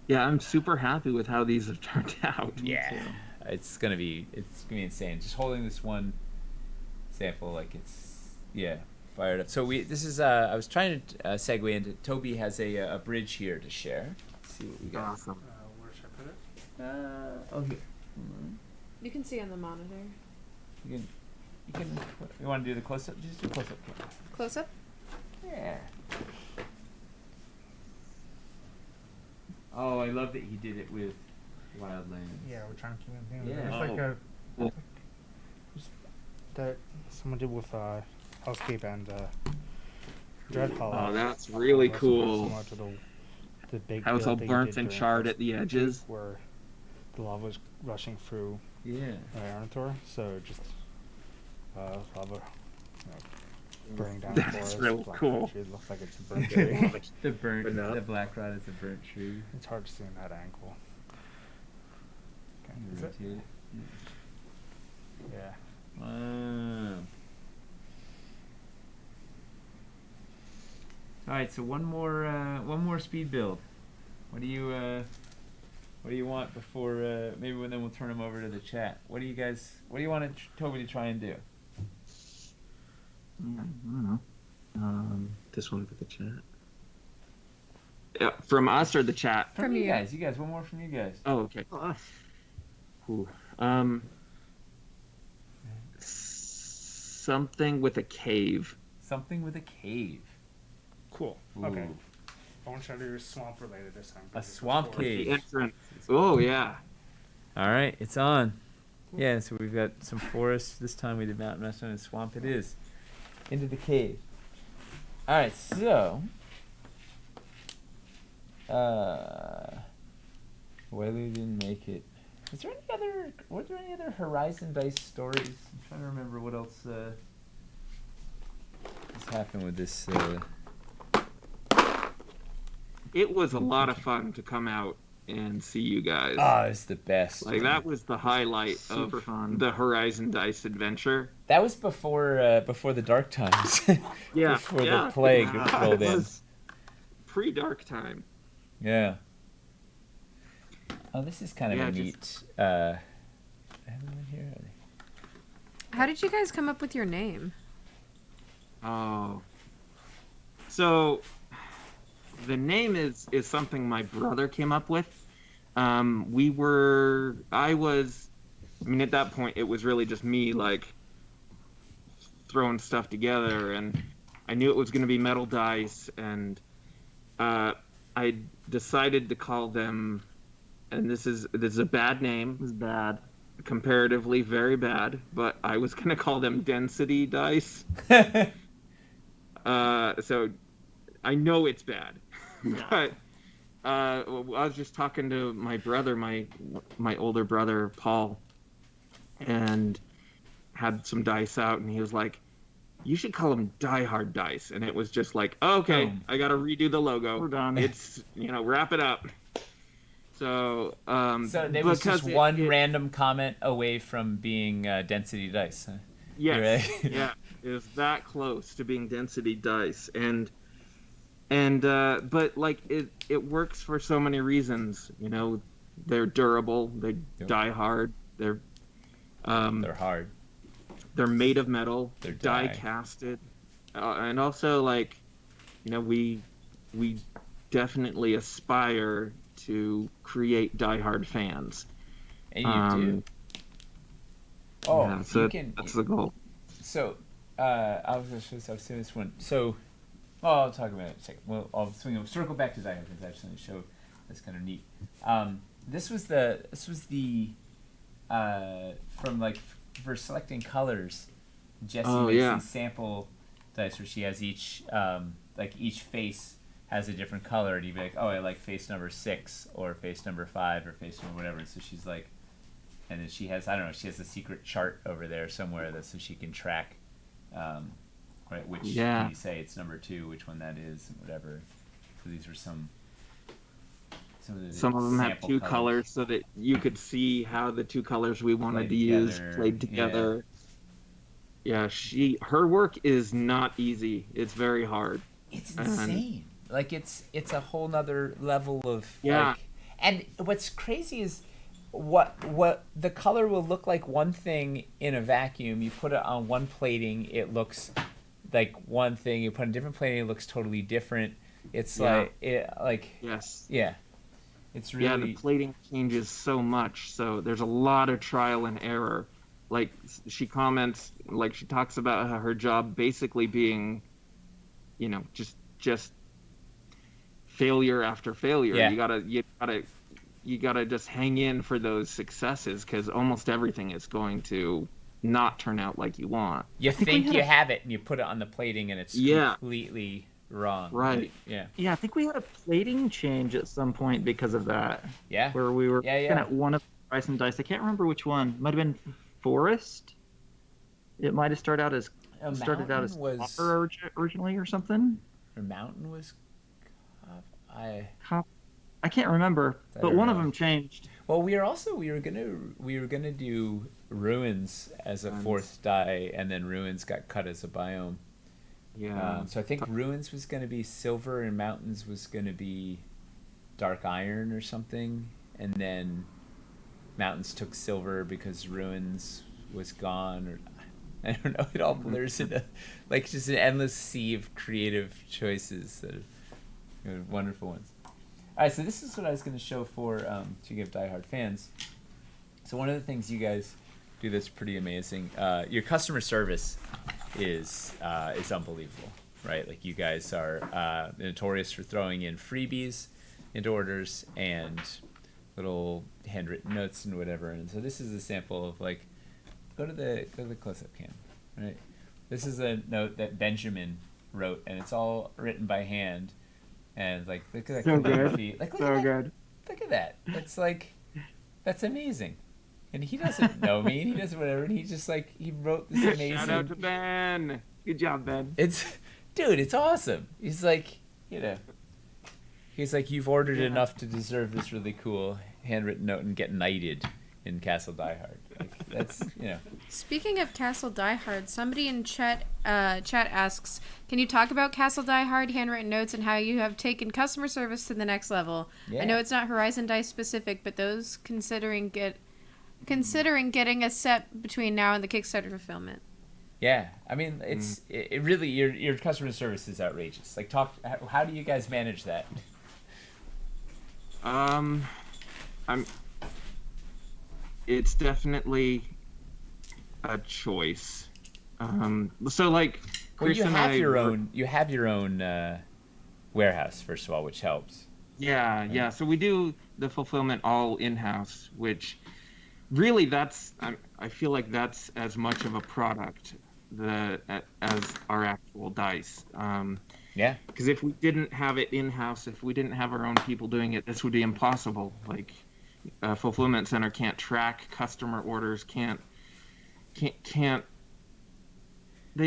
Yeah, I'm super happy with how these have turned out. Yeah, it's gonna be insane. Just holding this one sample, like it's fired up. So this is I was trying to segue into. Toby has a bridge here to share. Let's see what we got. Awesome. Where should I put it? Here. You can see on the monitor. You can. You want to do the close up? Just do close up. Close up. Yeah. Oh, I love that he did it with Wildlands. Yeah, we're trying to keep it thing. Yeah. It's like Cool. that someone did with Hellscape and Dread Hollow. Oh, that's really Also cool. similar to the big How it's all build that you burnt did and during charred at the Hellscape, edges. where the lava was rushing through Yeah. Arntor, so just lava burning down That's the forest. real black cool. tree. It looks like it's a burnt tree. The black rod is a burnt tree. It's hard to see in that angle. Okay, is it? Rotate it. Yeah. Wow. All right, so one more speed build. What do you want before maybe then we'll turn them over to the chat. What do you want Toby to try and do? I don't know. This one for the chat. Yeah, from us or the chat? From you you. guys. You guys. One more from you guys. Oh, okay. Oh, Ooh. Something with a cave. Something with a cave. Cool. Ooh. Okay. I want to try to do swamp related this time. A swamp The cave. entrance. Oh, yeah. All right, it's on. Yeah, so we've got some forest. This time we did mountain restaurant and swamp. It is into the cave. All right, so Wiley didn't make it. Were there any other Horizon Dice stories? I'm trying to remember what else has happened with this. It was a lot of fun to come out and see you guys. Oh, it's the best. Like, that was the highlight Super of fun. the Horizon Dice adventure. That was before the dark times. Yeah, Before yeah. the plague Wow. rolled It in. was pre-dark time. Yeah. Oh, this is kind of Yeah, a just- neat. I have them in here. How did you guys come up with your name? Oh. So, the name is something my brother came up with. At that point, it was really just me, like, throwing stuff together, and I knew it was going to be metal dice, and I decided to call them, and this is a bad name. It was bad. Comparatively very bad, but I was going to call them density dice. So I know it's bad. But I was just talking to my brother, my older brother, Paul, and had some dice out, and he was like, you should call them Die Hard Dice. And it was just like, oh, okay, Boom. I got to redo the logo. We're done. It's, wrap it up. So, So there was just because one random comment away from being density dice. Huh? Yes, Right? yeah, it was that close to being density dice, and but like it works for so many reasons. They're durable, they Yep. die hard, They're hard. they're made of metal, They're die die. casted, and also we definitely aspire to create Die Hard fans. And you do. Oh, yeah, so you can. that's the goal. So, I was going to show I've seen this one. So, I'll talk about it in a second. Well, I'll circle back to that because I just want to show that's kind of neat. This was the from for selecting colors. Jessie makes these sample dice where she has each face has a different color, and you'd be like, oh, I like face number 6 or face number 5 or face number whatever. And so she's like. And then she has a secret chart over there somewhere so she can track, right, which you say it's number 2, which one that is, and whatever. So these were some Some of them have two colors so that you could see how the two colors we wanted to use played together. Yeah, her work is not easy. It's very hard. It's insane. It's a whole nother level of and what's crazy is what the color will look like one thing in a vacuum. You put it on one plating, it looks like one thing. You put on a different plating, it looks totally different. It's yes. Yeah. It's really the plating changes so much, so there's a lot of trial and error. Like she comments, she talks about her job basically being, just failure after failure. Yeah. You gotta just hang in for those successes because almost everything is going to not turn out like you want. You think you have it and you put it on the plating and it's completely wrong. Right. Yeah. Yeah, I think we had a plating change at some point because of that. Yeah. Where we were looking at one of the Horizon Dice. I can't remember which one. Might have been Forest. It might have started out as copper originally or something. Or Mountain was I can't remember, but one of them changed. Well, we were gonna do Ruins as a fourth die, and then Ruins got cut as a biome. Yeah. So I think Ruins was gonna be silver, and Mountains was gonna be dark iron or something, and then Mountains took silver because Ruins was gone, or I don't know. It all blurs into just an endless sea of creative choices that are wonderful ones. All right, so this is what I was going to show for to give Die Hard fans. So one of the things you guys do that's pretty amazing, your customer service is unbelievable, right? Like you guys are notorious for throwing in freebies into orders and little handwritten notes and whatever. And so this is a sample of like, go to the close-up cam, right? This is a note that Benjamin wrote, and it's all written by hand. And like, look at that So calligraphy. good. Like, look So at that. good. Look at that. It's like, that's amazing. And he doesn't know me, and he doesn't whatever, and he just like, he wrote this amazing. Shout out to Ben. Good job, Ben. Dude, it's awesome. He's like, he's like, you've ordered enough to deserve this really cool handwritten note and get knighted in Castle Die Hard. Like, that's, Speaking of Castle Die Hard, somebody in chat asks, can you talk about Castle Die Hard handwritten notes and how you have taken customer service to the next level? Yeah. I know it's not Horizon Dice specific, but those considering getting a set between now and the Kickstarter fulfillment. Yeah, I mean, it really, your customer service is outrageous. Like, how do you guys manage that? It's definitely a choice. So like, Chris well, and I you have your own warehouse, first of all, which helps. Yeah. So we do the fulfillment all in-house, which really I feel like that's as much of a product as our actual dice. Yeah. Because if we didn't have it in-house, if we didn't have our own people doing it, this would be impossible. Like, fulfillment center can't track customer orders, they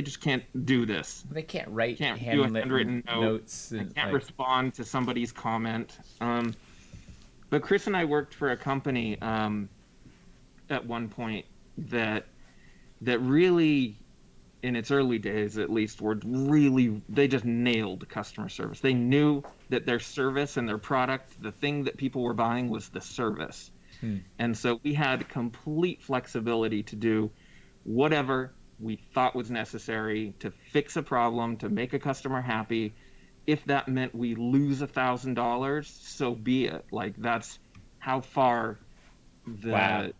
just can't do this. They can't write Do a handwritten notes. And can't respond to somebody's comment. But Chris and I worked for a company at one point that really, in its early days at least, they just nailed customer service. They knew that their service and their product, the thing that people were buying was the service. And so we had complete flexibility to do whatever we thought was necessary to fix a problem, to make a customer happy. If that meant we lose $1,000, so be it. Like, that's how far the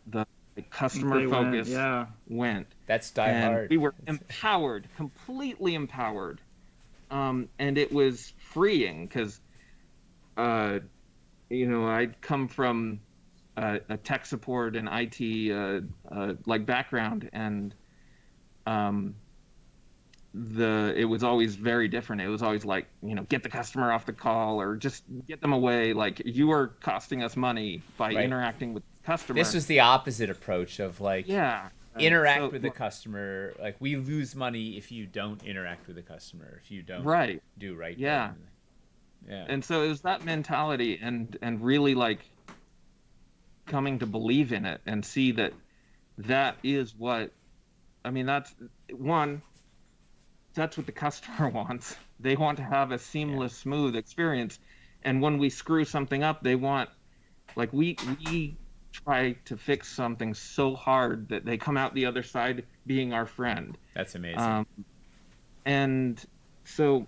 customer focus went. That's Die Hard. We were empowered, completely empowered. And it was freeing because, I'd come from a tech support and IT background, and it was always very different. It was always like, get the customer off the call or just get them away. Like, you are costing us money by interacting with the customer. This was the opposite approach of like, interact with the look, customer. Like, we lose money if you don't interact with the customer, if you don't do right. Yeah. And so it was that mentality and really like coming to believe in it and see that is what, that's what the customer wants. They want to have a seamless, smooth experience. And when we screw something up, they want, like, we try to fix something so hard that they come out the other side being our friend. That's amazing. And so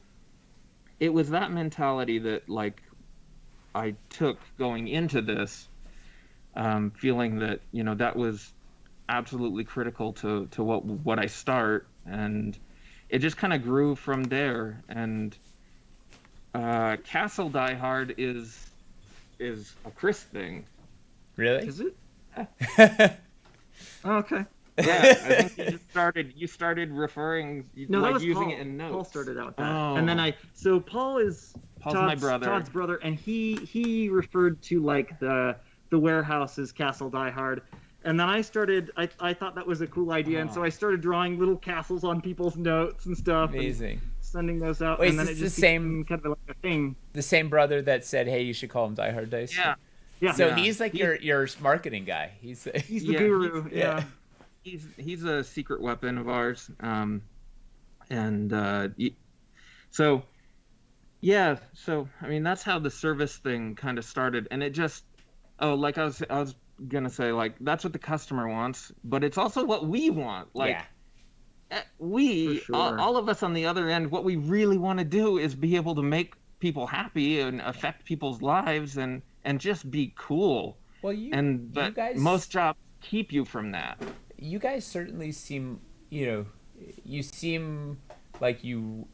it was that mentality that, like, I took going into this, feeling that, that was absolutely critical to what I start. And it just kind of grew from there. And Castle Die Hard is a Chris thing. Really? Is it? Oh, okay. Yeah, I think you started referring, No, that like, was using Paul. it in notes. Paul started out with that, Oh. and then Paul is Paul's my brother. Todd's brother, and he referred to like the warehouse as Castle Die Hard. And then I thought that was a cool idea, and so I started drawing little castles on people's notes and stuff. Amazing. And sending those out. Wait, and then is it this just the same became kind of like a thing. The same brother that said, "Hey, you should call him Die Hard Dice." Yeah. Yeah. So he's like your marketing guy. He's the guru. Yeah. He's a secret weapon of ours. So that's how the service thing kind of started, and it just like I was gonna say, like, that's what the customer wants, but it's also what we want. Like, we For sure. all of us on the other end, what we really want to do is be able to make people happy and affect people's lives and just be cool. Well, but most jobs keep you from that. You guys certainly seem, you seem like you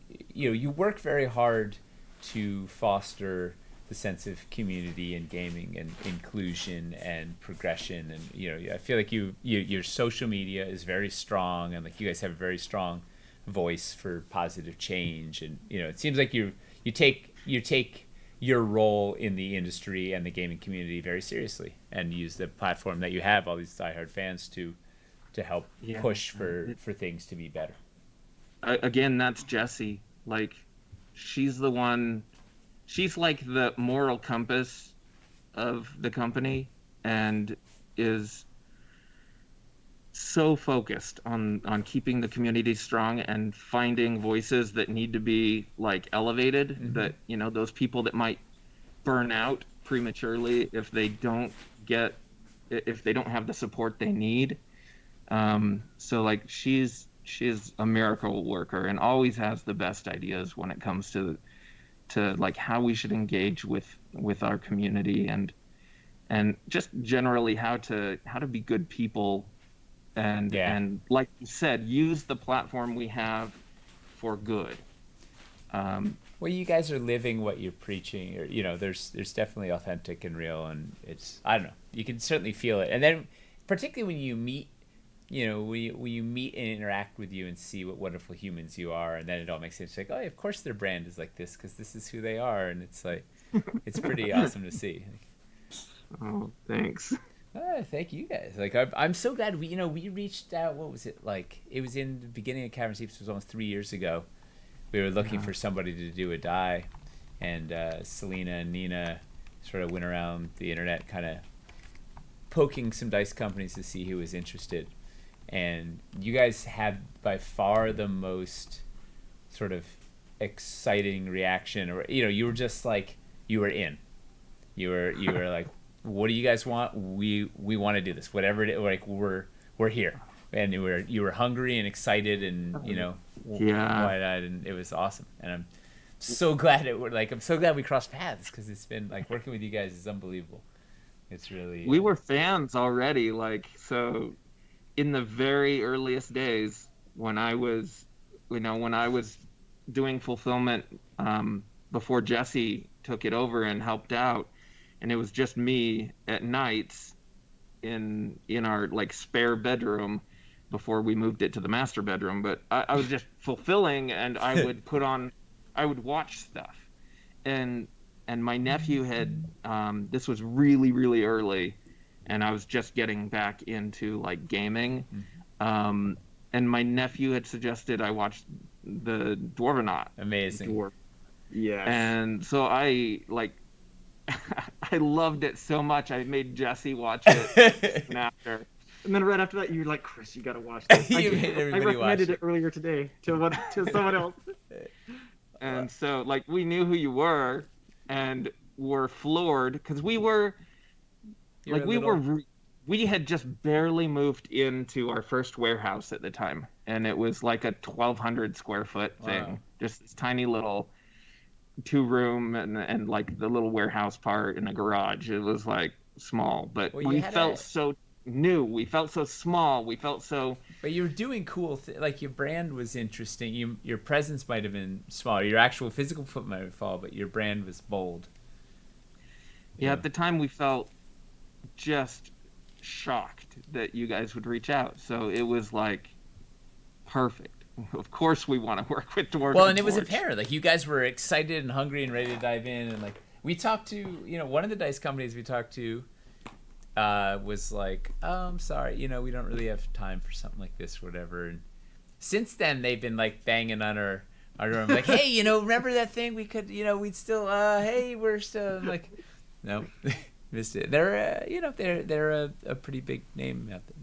work very hard to foster the sense of community and gaming and inclusion and progression. And I feel like your social media is very strong, and like you guys have a very strong voice for positive change. And it seems like you take your role in the industry and the gaming community very seriously, and use the platform that you have, all these diehard fans, to help push for things to be better. Again, that's Jessie. Like, she's the one. She's like the moral compass of the company, and is so focused on keeping the community strong and finding voices that need to be like elevated, mm-hmm. that those people that might burn out prematurely if they don't have the support they need. So like she's a miracle worker and always has the best ideas when it comes to like how we should engage with our community, and just generally how to be good people, and like you said, use the platform we have for good. Well, you guys are living what you're preaching, or there's definitely authentic and real, and it's, I don't know, you can certainly feel it. And then particularly when you meet, when you meet and interact with you and see what wonderful humans you are, and then it all makes sense. It's like, oh, of course their brand is like this because this is who they are, and it's like, it's pretty awesome to see. Oh, thanks. Thank you guys. Like, I'm so glad we reached out. What was it like? It was in the beginning of Cavern Steeps. It was almost 3 years ago. We were looking for somebody to do a die, and Selena and Nina sort of went around the internet, kind of poking some dice companies to see who was interested. And you guys had by far the most sort of exciting reaction, or you were just like, you were in. You were like, what do you guys want? We want to do this. Whatever it is, like we're here. And you were hungry and excited, and wide-eyed, and it was awesome. And I'm so glad I'm so glad we crossed paths, because it's been like working with you guys is unbelievable. It's really we were fans already, like, so in the very earliest days when I was doing fulfillment, before Jessie took it over and helped out, and it was just me at nights in our like spare bedroom before we moved it to the master bedroom. But I was just fulfilling, and I would watch stuff, and my nephew had this was really, really early, and I was just getting back into like gaming, and my nephew had suggested I watch the Dwarvenaut. Amazing. Yeah. And so I like I loved it so much I made Jessie watch it after. And then right after that, you're like, Chris, you gotta watch this. You made everybody I recommended it earlier today to someone else. And so like we knew who you were, and were floored, because we had just barely moved into our first warehouse at the time, and it was like a 1,200 square foot thing. Wow. Just this tiny little 2-room and like the little warehouse part in a garage. It was like small, but we felt so new. We felt so small. We felt so. But you were doing cool like your brand was interesting. Your presence might have been smaller. Your actual physical footprint might have fallen, but your brand was bold. Yeah, at the time we felt just shocked that you guys would reach out. So it was like perfect. Of course we want to work with Dwarf. Well, and it was apparent. Like, you guys were excited and hungry and ready to dive in. And, like, we talked to, one of the dice companies we talked to was like, oh, I'm sorry, we don't really have time for something like this or whatever. And since then, they've been, like, banging on our room. Like, hey, remember that thing? We could, we'd still, hey, we're still, I'm like, no, missed it. They're, they're a pretty big name out there.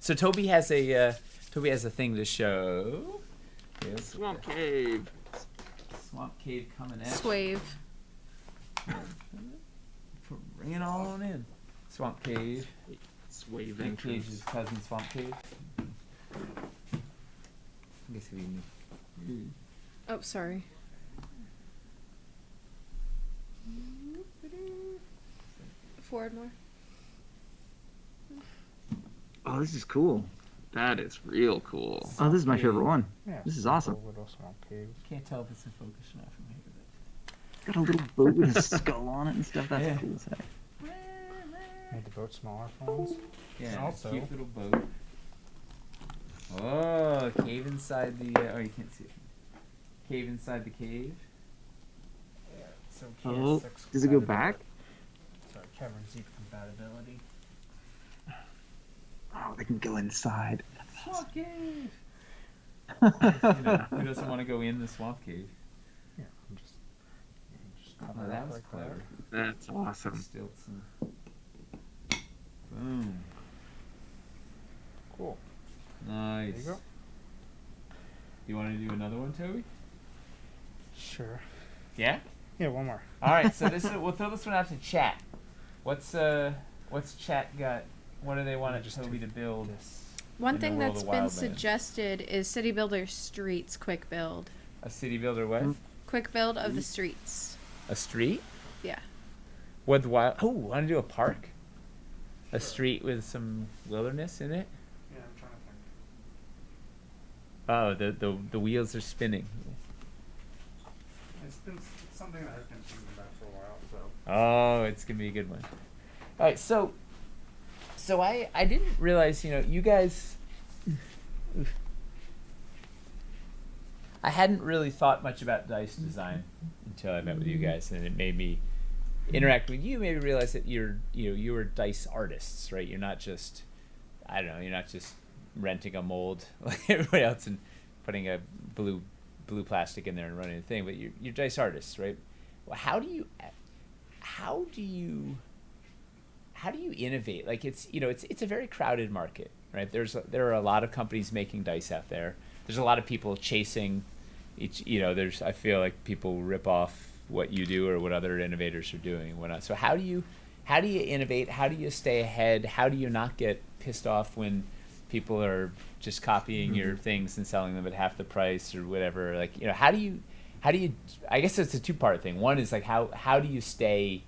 So Toby has a thing to show. Yes. Swamp Cave coming out. Swave. Bring it on in. Swamp Cave. Swave Nick entrance. Cage's cousin, Swamp Cave. I guess we need. Oh, sorry. Forward more. Oh, this is cool. That is real cool. Oh, this is my favorite one. Yeah, this is awesome. Little swamp cave. Can't tell if it's in focus or not from here. got a little boat with a skull on it and stuff. That's Yeah. cool as heck. Made the boat smaller for once. Yeah, And also, cute little boat. Oh, cave inside the. Oh, you can't see it. Cave inside the cave. yeah, so Oh, PS6 does it go compatibility. back? Sorry, Cameron Z compatibility. Oh, they can go inside. Swamp cave. Who doesn't want to go in the swamp cave? Yeah, I'm just cover Oh, it that up was like clever. That's awesome. Stilton. Boom. Cool. Nice. There you go. You want to do another one, Toby? Sure. Yeah. Yeah, one more. All right. So we'll throw this one out to chat. What's chat got? What do they want Just Toby to build? This. One In the thing world that's of been Wildlands. suggested is City Builder Streets quick build. A city builder what? Quick build of the streets. A street? Yeah. With wild? Oh, want to do a park? A street with some wilderness in it? Yeah, I'm trying to think. Oh, the wheels are spinning. It's something that I've been thinking about for a while, so. Oh, it's gonna be a good one. All right, so I didn't realize, you guys. I hadn't really thought much about dice design until I met with you guys, and it made me interact with you. Maybe realize that you were dice artists, right? You're not just, I don't know, you're not just renting a mold like everybody else and putting a blue plastic in there and running the thing, but you're dice artists, right? Well, how do you innovate? Like it's a very crowded market, right? There are a lot of companies making dice out there. There's a lot of people chasing each. I feel like people rip off what you do or what other innovators are doing and whatnot. So how do you innovate? How do you stay ahead? How do you not get pissed off when people are just copying your things and selling them at half the price or whatever? Like, how do you? I guess it's a two-part thing. One is like how do you stay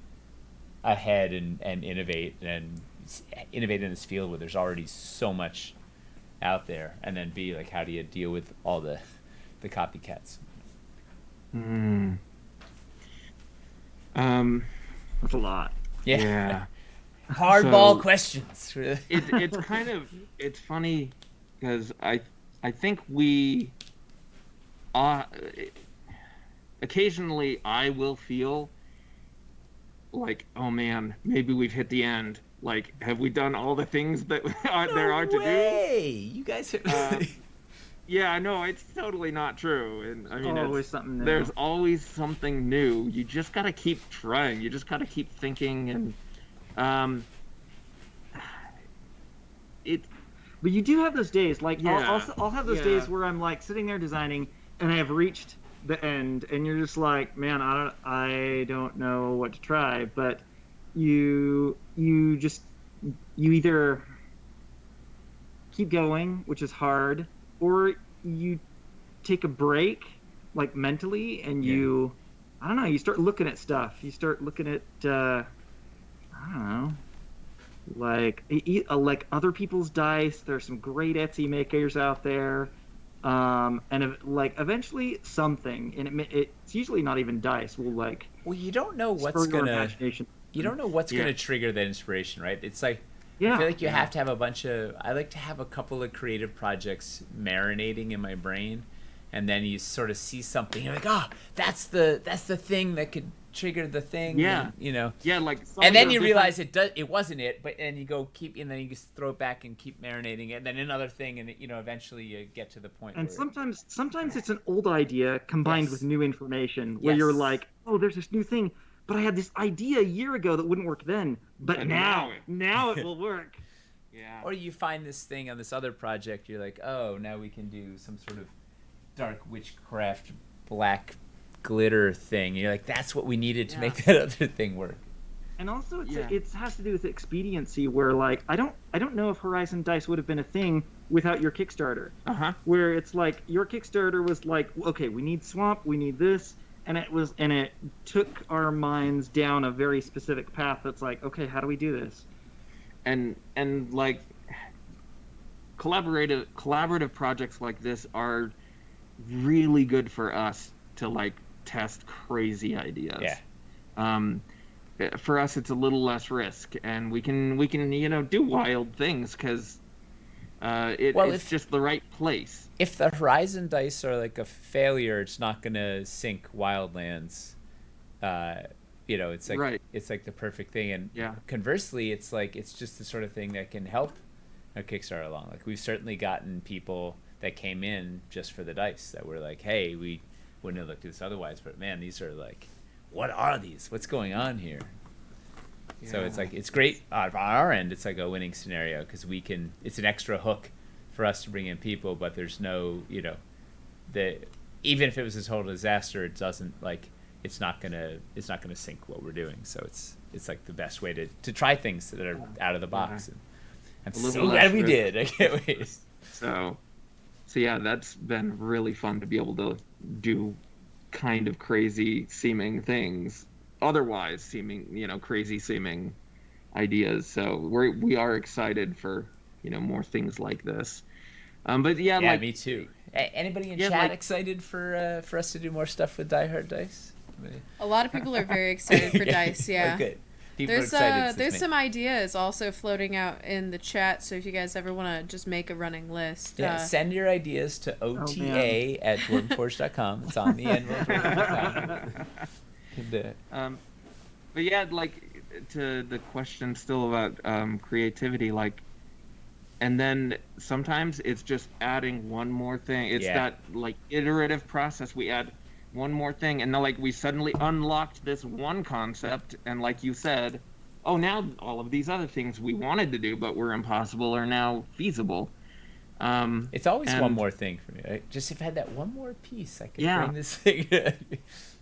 ahead and innovate in this field where there's already so much out there, and then B, like how do you deal with all the copycats? That's a lot. Yeah. Hardball So- questions. It's funny because I think we occasionally I will feel like, oh man, maybe we've hit the end. Like, have we done all the things that there are to do? You guys have Yeah, I know it's totally not true, and I mean, Always something new. there's always something new. You just gotta keep trying. You just gotta keep thinking, and But you do have those days. Like Yeah. I'll have those Yeah. days where I'm like sitting there designing, and I have reached the end, and you're just like, man, I don't know what to try. But you either keep going, which is hard, or you take a break, like mentally, and you start looking at stuff. You start looking at I don't know. Like other people's dice. There's some great Etsy makers out there, and eventually something, and it's usually not even dice. well, you don't know spur what's your gonna imagination. gonna trigger that inspiration, right? It's like Yeah, I feel like you have to have I like to have a couple of creative projects marinating in my brain, and then you sort of see something, you're like, oh, that's the thing that could trigger the thing. Yeah. and, yeah, like. and then you realize it wasn't it, but and you go and then you just throw it back and keep marinating it, and then another thing, and eventually you get to the point. And where, sometimes it's an old idea combined Yes. with new information, where Yes. you're like, oh, there's this new thing, but I had this idea a year ago that wouldn't work then, but And now now it will work. Yeah. or you find this thing on this other project, you're like, oh, now we can do some sort of dark witchcraft black glitter thing. You're like, that's what we needed to Yeah. make that other thing work. And also, Yeah. it has to do with expediency, where like I don't know if Horizon Dice would have been a thing without your Kickstarter. Where it's like your Kickstarter was like, okay, we need swamp, we need this, and it took our minds down a very specific path. That's like, okay, how do we do this? and like collaborative projects like this are really good for us to like test crazy ideas. Yeah. For us, it's a little less risk, and we can do wild things because it's just the right place. If the Horizon dice are like a failure, it's not gonna sink Wildlands. It's like Right. it's like the perfect thing, and Yeah. conversely, it's like it's just the sort of thing that can help a Kickstarter along. Like we've certainly gotten people that came in just for the dice that were like, "Hey, we wouldn't have looked at this otherwise, but man, these are like, what are these? What's going on here?" Yeah. So it's like it's great on our end. It's like a winning scenario because it's an extra hook for us to bring in people, but there's no, even if it was a total disaster, it doesn't like. It's not gonna sink what we're doing. So it's like the best way to try things that are out of the box. And I'm so glad we did. I can't wait. So yeah, that's been really fun to be able to do kind of crazy seeming things, otherwise seeming crazy seeming ideas. So we are excited for more things like this. But yeah, yeah, me too. Anybody in chat excited for us to do more stuff with Die Hard Dice? A lot of people are very excited for dice. Yeah. Oh, good. There's some ideas also floating out in the chat. So if you guys ever want to just make a running list, send your ideas to ota@dwarvenforge.com. It's on the end. But yeah, like to the question still about creativity, like, and then sometimes it's just adding one more thing. It's that like iterative process. We add one more thing, and then like we suddenly unlocked this one concept, and like you said, oh, now all of these other things we wanted to do but were impossible are now feasible. It's always one more thing for me. Right? Just if I had that one more piece, I could bring this thing.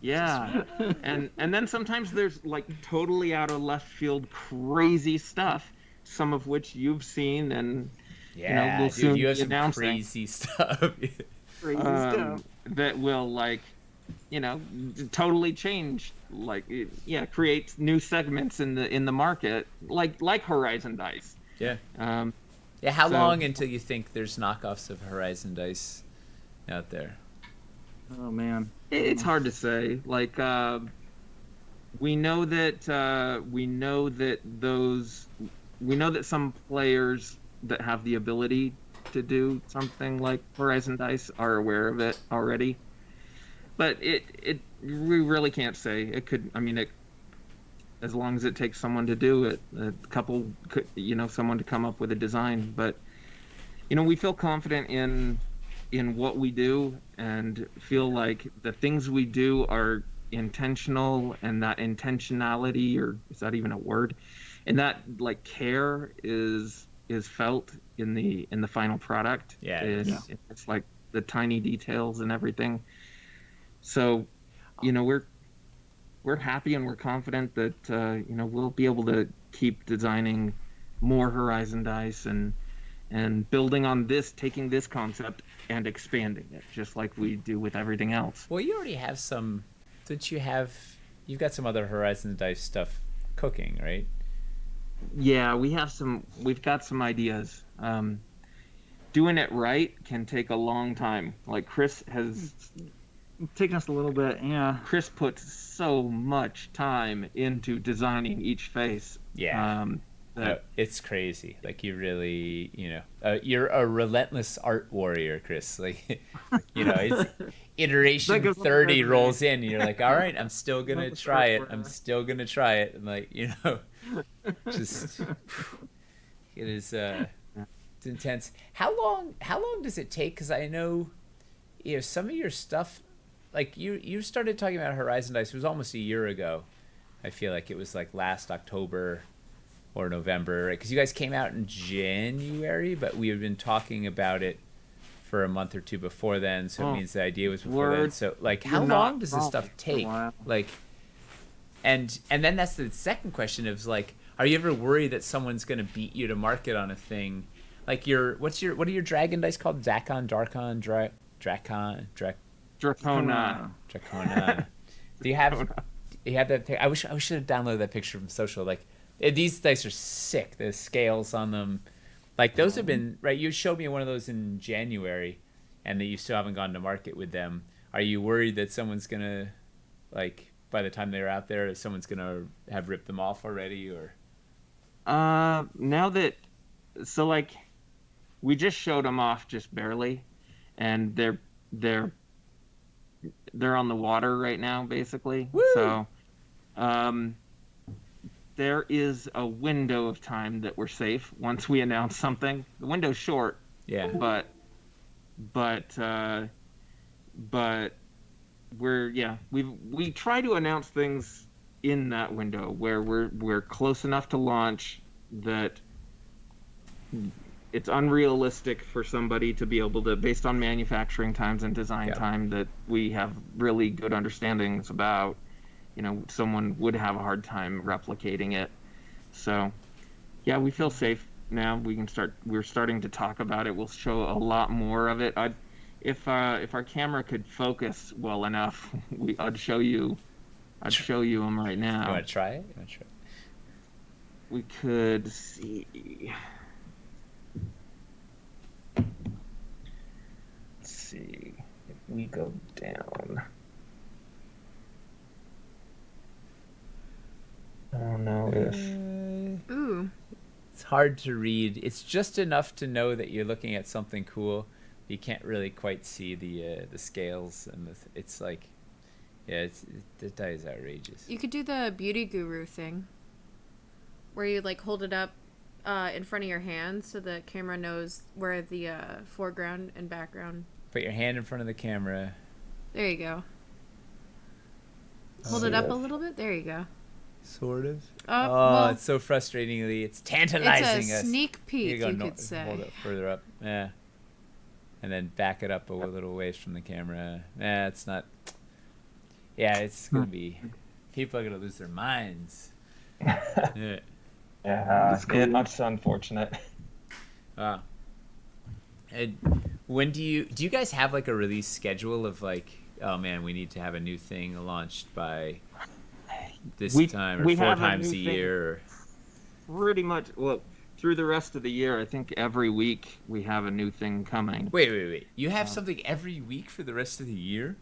Yeah. and then sometimes there's like totally out of left field crazy stuff, some of which you've seen, and we'll soon you have be some announcing crazy stuff. Crazy stuff that will like totally change, like create new segments in the market, like Horizon Dice. Yeah. How long until you think there's knockoffs of Horizon Dice out there? Oh man, it's hard to say. Like we know that some players that have the ability to do something like Horizon Dice are aware of it already. But we really can't say. It could. I mean, as long as it takes someone to do it, a couple, someone to come up with a design. But we feel confident in what we do, and feel like the things we do are intentional, and that intentionality, or is that even a word? And that like care is felt in the final product. Yeah, it's like the tiny details and everything. So, we're happy and we're confident that we'll be able to keep designing more Horizon Dice and building on this, taking this concept and expanding it, just like we do with everything else. Well, you already have some. Don't you you've got some other Horizon Dice stuff cooking, right? Yeah, we've got some ideas. Doing it right can take a long time. Like Chris has taken us a little bit. Yeah. Chris puts so much time into designing each face. Yeah. It's crazy. Like you really, you're a relentless art warrior, Chris. Like, it's iteration 30 rolls in, and you're like, all right, I'm still gonna try it. I'm still gonna try it, and like, just it is. It's intense. How long does it take? Because I know, some of your stuff. Like you started talking about Horizon Dice. It was almost a year ago. I feel like it was like last October or November, right? Because you guys came out in January, but we had been talking about it for a month or two before then. So it means the idea was before then. So like, how long does this stuff take? Like, and then that's the second question of like, are you ever worried that someone's gonna beat you to market on a thing? Like what are your dragon dice called? Zakon, Darkon, Drakon. Dracona. Do you have that? I should have downloaded that picture from social. Like, these dice are sick. The scales on them, like those have been right. You showed me one of those in January, and that you still haven't gone to market with them. Are you worried that someone's gonna Like by the time they're out there, someone's gonna have ripped them off already, or Now that so like we just showed them off just barely, and they're on the water right now, basically. Woo! So, there is a window of time that we're safe once we announce something. The window's short, yeah. but we try to announce things in that window where we're close enough to launch that it's unrealistic for somebody to be able to, based on manufacturing times and design time that we have really good understandings about, someone would have a hard time replicating it. So yeah, we feel safe now. We're starting to talk about it. We'll show a lot more of it. If our camera could focus well enough, I'd show you them right now. You want to try it? We could see. Let's see if we go down. I don't know if. Ooh. It's hard to read. It's just enough to know that you're looking at something cool. You can't really quite see the scales, and it's like, yeah, that is outrageous. You could do the beauty guru thing, where you like hold it up in front of your hand so the camera knows where the foreground and background. Put your hand in front of the camera. There you go. Hold it up a little bit. There you go. Sort of. Well, it's so frustratingly. It's tantalizing us. It's a sneak peek, you could say. Hold it further up. Yeah. And then back it up a little ways from the camera. It's not. Yeah, it's gonna be. People are gonna lose their minds. Yeah. Yeah, it's unfortunate. And when do you guys have like a release schedule of like, oh man, we need to have a new thing launched by this time, or 4 times a year? Pretty much. Well, through the rest of the year, I think every week we have a new thing coming. Wait. You have something every week for the rest of the year?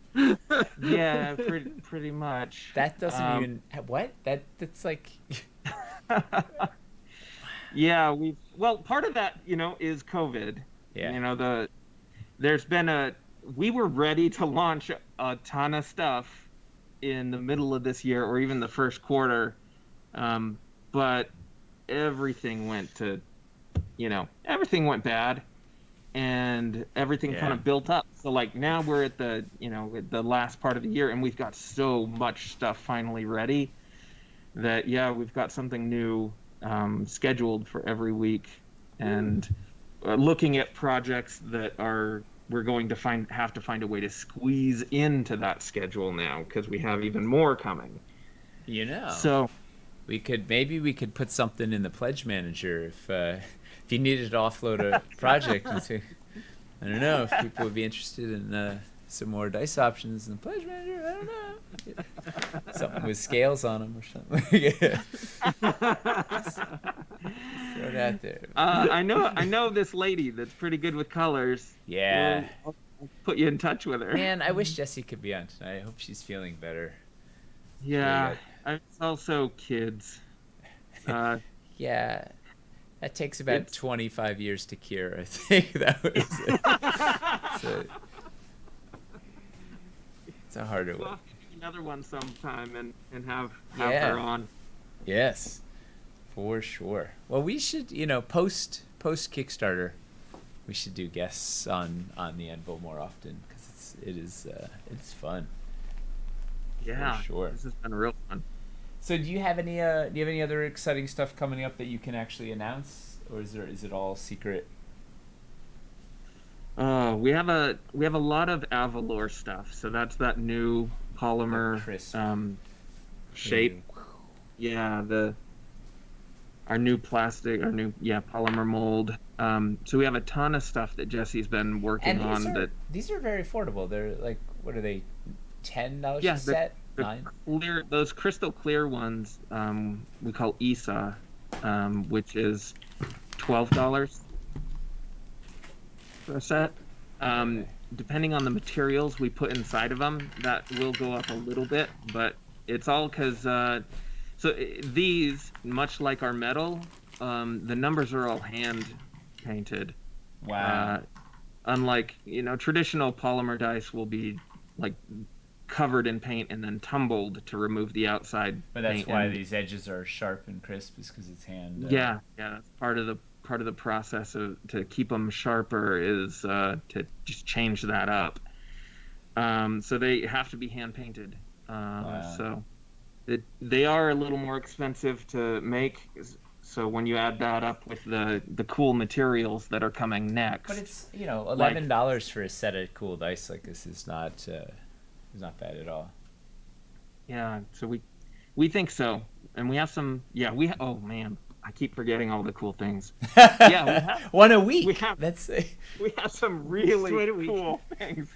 Yeah, pretty much. That doesn't even... What? That's like... Yeah, part of that, is COVID. Yeah. There's been we were ready to launch a ton of stuff in the middle of this year or even the first quarter, but everything went bad, and everything kind of built up. So like now we're at the last part of the year, and we've got so much stuff finally ready that we've got something new scheduled for every week, and looking at projects that we're going to have to find a way to squeeze into that schedule now, because we have even more coming. So we could put something in the pledge manager if you needed to offload a project. I don't know if people would be interested in some more dice options in the pledge manager. I don't know. Something with scales on them or something. Throw it out there. I know this lady that's pretty good with colors. Yeah. I'll put you in touch with her. Man, I wish Jessie could be on tonight. I hope she's feeling better. Yeah. It's also kids. Yeah. That takes about 25 years to cure, I think. That was it. It's a harder one. Another one sometime and have her on. Yes, for sure. Well, we should, post Kickstarter, we should do guests on the Anvil more often, because it's fun. Yeah, for sure. This has been real fun. So, do you have any other exciting stuff coming up that you can actually announce, or is it all secret? We have a lot of Avalor stuff. So that's that new polymer shape. Yeah, our new polymer mold. So we have a ton of stuff that Jesse's been working on. These are very affordable. They're like, what are they? $10 a set? Those crystal clear ones we call ESA, which is $12 for a set. Depending on the materials we put inside of them, that will go up a little bit, but it's all because these, much like our metal, the numbers are all hand painted. Wow. Unlike, traditional polymer dice will be like covered in paint and then tumbled to remove the outside But that's paint. why these edges are sharp and crisp, is because it's hand. Yeah, that's part of the process to keep them sharper is to just change that up. So they have to be hand painted. Wow. So they are a little more expensive to make. So when you add that up with the cool materials that are coming next, But it's $11 for a set of cool dice like this is not bad at all. Yeah, so we think so, and we have some. Yeah, oh man, I keep forgetting all the cool things. Yeah, we have, one a week. We have some really cool things.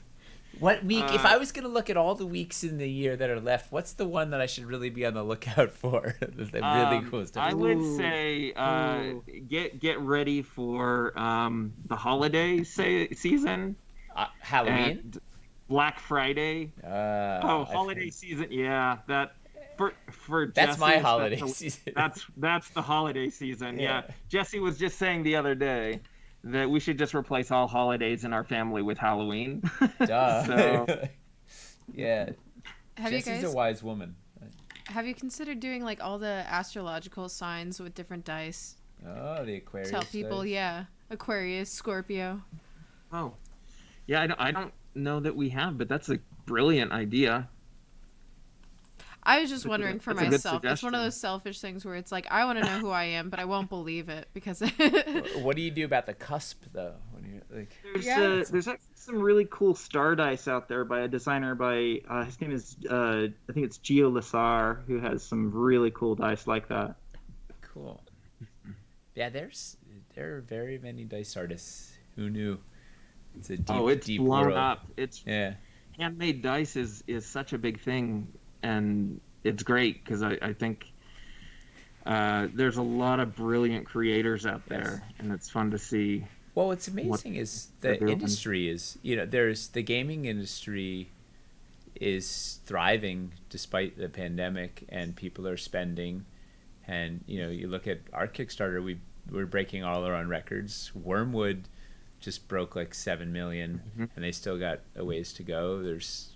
What week? If I was going to look at all the weeks in the year that are left, what's the one that I should really be on the lookout for? The really cool stuff. I would say get ready for the holiday season. Halloween? Black Friday. Holiday season. Yeah, that for that's Jesse, my holiday season. That's the holiday season. Yeah. Yeah. Jesse was just saying the other day that we should just replace all holidays in our family with Halloween. Duh. So, yeah. Jesse's a wise woman. Have you considered doing like all the astrological signs with different dice? Oh, the Aquarius. Tell people, dice. yeah, Aquarius, Scorpio. Oh, yeah. I don't know that we have, but that's a brilliant idea. I was just wondering for that's a good myself. It's one of suggestion. those selfish things where it's like I want to know who I am, but I won't believe it because. What do you do about the cusp, though? When you're like, There's actually some really cool star dice out there by a designer by his name is I think it's Gio Lassar, who has some really cool dice like that. cool. Yeah, there are very many dice artists. Who knew? It's a deep blown world. up. Handmade dice is such a big thing, and it's great because I think there's a lot of brilliant creators out there, and it's fun to see. Well, what's amazing is the industry is, there's the gaming industry is thriving despite the pandemic, and people are spending. And you look at our Kickstarter, we're breaking all our own records. Wormwood just broke like 7 million, and they still got a ways to go. There's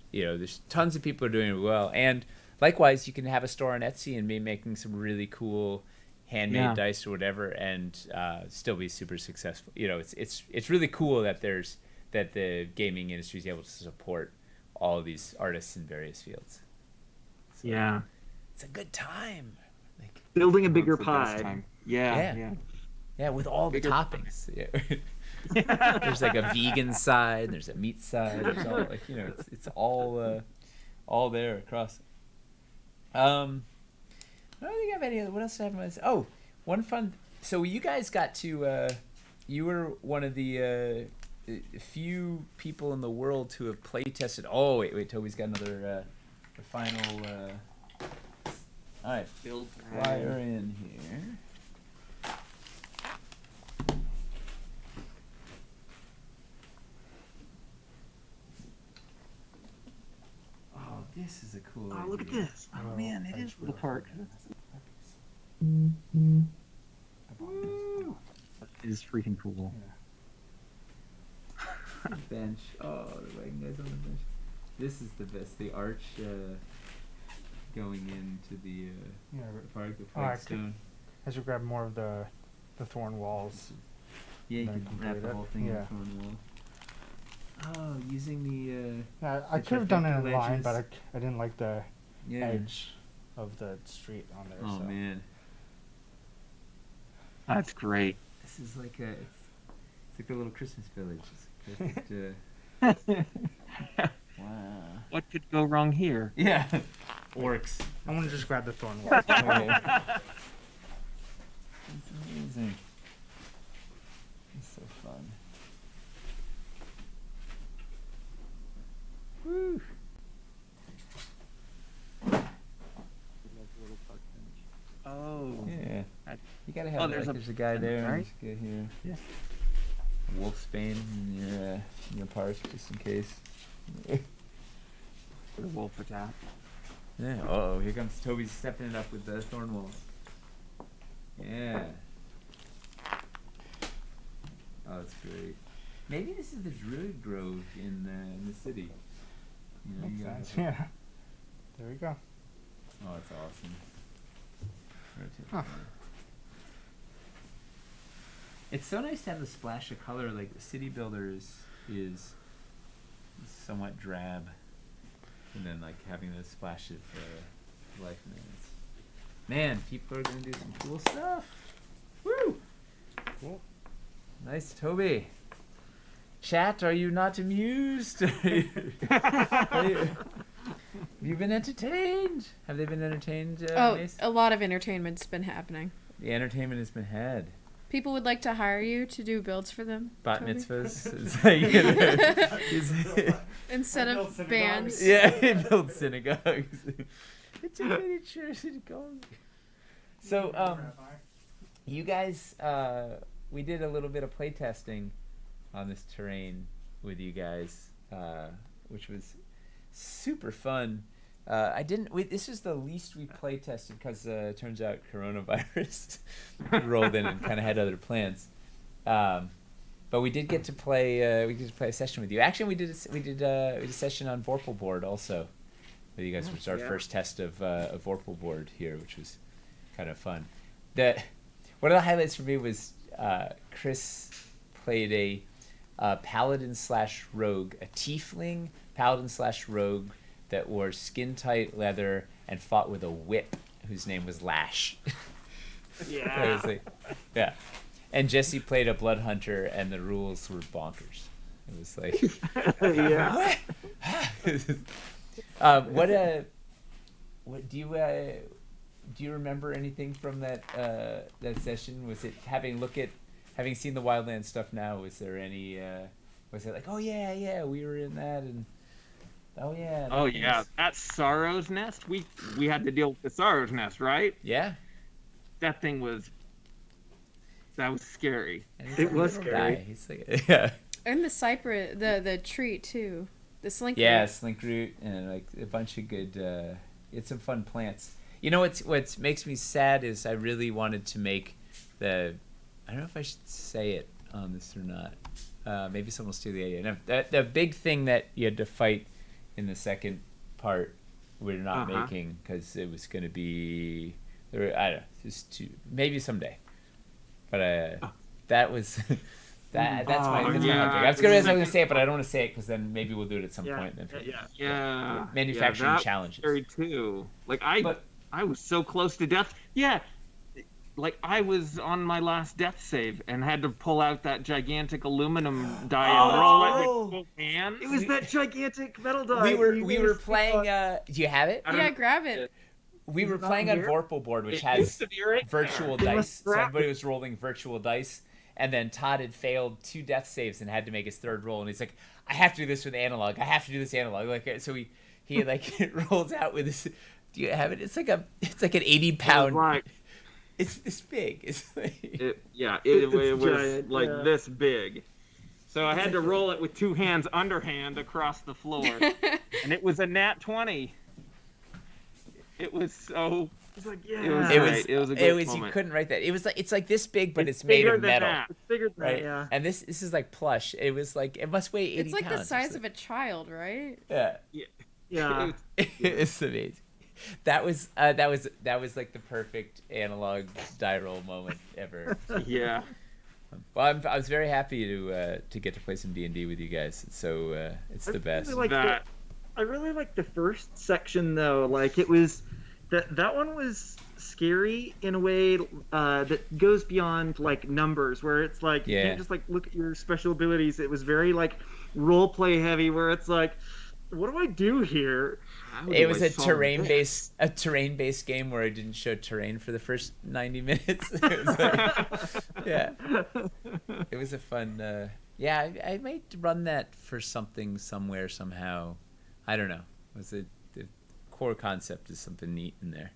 tons of people are doing it well, and likewise, you can have a store on Etsy and be making some really cool handmade dice or whatever, and still be super successful. It's really cool that the gaming industry is able to support all these artists in various fields. So, it's a good time. Like Building a bigger It's the best pie. time. Yeah. Yeah, with all Bigger the toppings. Yeah. There's like a vegan side. There's a meat side. There's all it's all there across. I don't think I have any other. What else did I have on my list? Oh, one fun. So you guys got to. You were one of the few people in the world to have play tested. Oh wait, Toby's got another the final. All right, flyer in here. Oh, this is a cool. Oh, look at idea. this! Oh man, it is little park. It is freaking cool. Bench. Oh, the wagon guy's on the bench. This is the best. The arch going into the park, the flagstone. As you grab more of the thorn walls. Yeah, you then can wrap complete the it. whole thing in Yeah. the front wall. Oh, using the Yeah, I the could have done it in trifecta line, but ledges. I didn't like the yeah. edge of the street on there. Oh so. man, That's great. this is like it's like the little Christmas village. It's perfect. Wow. What could go wrong here? Yeah. Orcs. I want to just grab the thorn wall. That's amazing. It's so fun. Woo. Oh. Yeah. I- You gotta have Oh, there's there's a guy there. right? Just get here. Yeah. wolfsbane in your park, just in case. The wolf attack. Yeah. Oh, here comes Toby stepping it up with the thorn wolves. Yeah. Oh, that's great. Maybe this is the Druid Grove in the city. You know, Makes you sense. got- Yeah. There we go. Oh, that's awesome. Rotate Huh. that. It's so nice to have the splash of color. Like the city builder is somewhat drab, and then like having the splash of life in it. Man, people are gonna do some cool stuff. Woo! Cool. Nice, Toby. Chat, are you not amused? Have you been entertained? Have they been entertained? Mace? A lot of entertainment's been happening. The entertainment has been had. People would like to hire you to do builds for them. Bat Toby? mitzvahs. It's like, Instead I build of synagogues. bands. yeah, he built synagogues. It's a miniature synagogue. So, Rabbi. you guys, we did a little bit of playtesting on this terrain with you guys, which was super fun. This was the least we play tested because it turns out coronavirus rolled in and kind of had other plans. But we did get to play. We did play a session with you. Actually, we did a session on Vorpal board also with you guys, which was our first test of Vorpal board here, which was kind of fun. One of the highlights for me was Chris played a paladin / rogue, a tiefling paladin / rogue that wore skin-tight leather and fought with a whip whose name was Lash. Yeah. It was like, yeah. And Jesse played a blood hunter, and the rules were bonkers. It was like, Yeah. what do you remember anything from that session? Was it having seen the Wildlands stuff now? Was there any? Was it like, oh yeah, we were in that, and oh yeah. Oh yeah, that Sorrow's Nest. We had to deal with the Sorrow's Nest, right? Yeah. That was scary. And he's It a was little scary. guy. He's like, yeah. And the cypress, the tree too. The slink. Yeah, root. slink root and like a bunch of good. It's some fun plants. You know what makes me sad is I really wanted to make I don't know if I should say it on this or not. Maybe someone will steal the idea. No, the big thing that you had to fight in the second part, we're not making because it was going to be. I don't know, just maybe someday. But that was. That's my hunting. I was gonna say it, but I don't want to say it because then maybe we'll do it at some point. Then Yeah. Manufacturing that challenges. Scary too. Like I was so close to death. Yeah. Like I was on my last death save and had to pull out that gigantic aluminum die and roll it with both hands. It was that gigantic metal die. We were playing. Do you have it? Yeah, grab it. We were Is it playing not on here? Vorpal board, which It has used to be right virtual there. dice. So Scrap everybody it. was rolling virtual dice, and then Todd had failed 2 death saves and had to make his third roll, and he's like, "I have to do this with analog. I have to do this analog." Like so, he like rolls out with this. Do you have it? It's like an 80-pound. Right. It's this big. It's like, It It's was giant, like yeah. this big. So I had to roll it with 2 hands underhand across the floor. And it was a nat 20. It was so... It's like, It was yeah. great. It was a great you moment. couldn't write that. It was like it's like this big, but it's made bigger of than metal. that. It's bigger than Right, that, yeah. and this is like plush. It was like it must weigh 80 It's like pounds. the size of a child, right? Yeah. Yeah. It's amazing. That was like the perfect analog die roll moment ever. Yeah. Well, I was very happy to get to play some D&D with you guys. So it's the best. I really liked the first section though. Like it was that one was scary in a way that goes beyond like numbers, where it's like you can't just like look at your special abilities. It was very like role play heavy, where it's like, what do I do here? It was a terrain based game where I didn't show terrain for the first 90 minutes. It was like, yeah, it was a fun. I might run that for something somewhere somehow. I don't know. The core concept is something neat in there.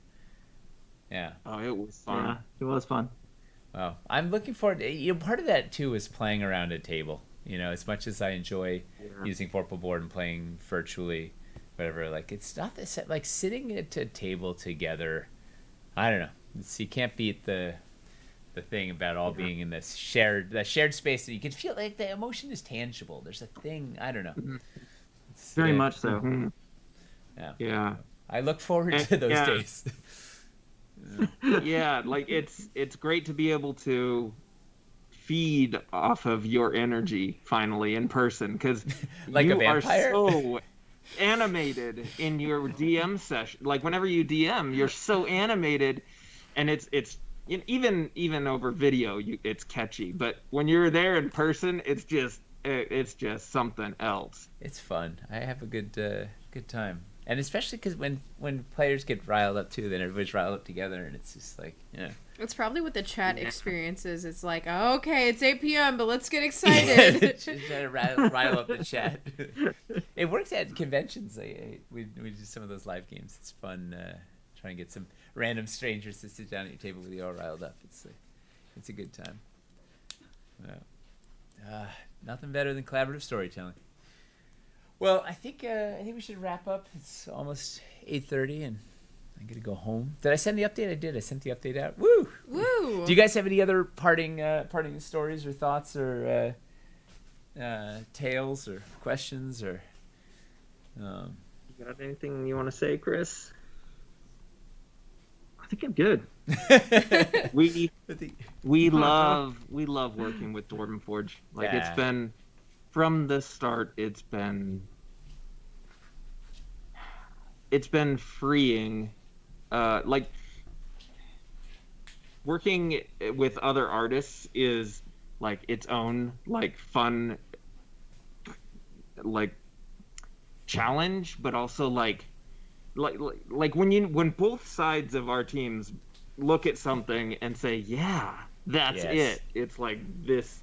Yeah. Oh, it was fun. Yeah, it was fun. Well, I'm looking forward to, part of that too is playing around a table. As much as I enjoy using Vorpal board and playing virtually, whatever, like it's not this like sitting at a table together. I don't know. You can't beat the thing about all being in this shared space that you can feel like the emotion is tangible. There's a thing, I don't know. Very much so. Mm-hmm. Yeah. I look forward to those days. Yeah, like it's great to be able to feed off of your energy finally in person, because like you a are vampire? so animated in your DM session. Like whenever you DM, you're so animated, and it's even over video, it's catchy. But when you're there in person, it's just something else. It's fun. I have a good time. And especially because when players get riled up too, then everybody's riled up together, and it's just like, It's probably what the chat experiences. It's like, oh, okay, it's 8 p.m., but let's get excited. Just trying to rile up the chat. It works at conventions. We do some of those live games. It's fun trying to get some random strangers to sit down at your table with you all riled up. It's a good time. Nothing better than collaborative storytelling. Well, I think we should wrap up. It's almost 8:30, and I'm gonna go home. Did I send the update? I did. I sent the update out. Woo! Woo! Do you guys have any other parting stories or thoughts or tales or questions or? You got anything you want to say, Chris? I think I'm good. we love working with Dwarven Forge. Like it's been from the start. It's been freeing. Like working with other artists is like its own like fun like challenge, but also like when both sides of our teams look at something and say, yeah, that's it. It's like this,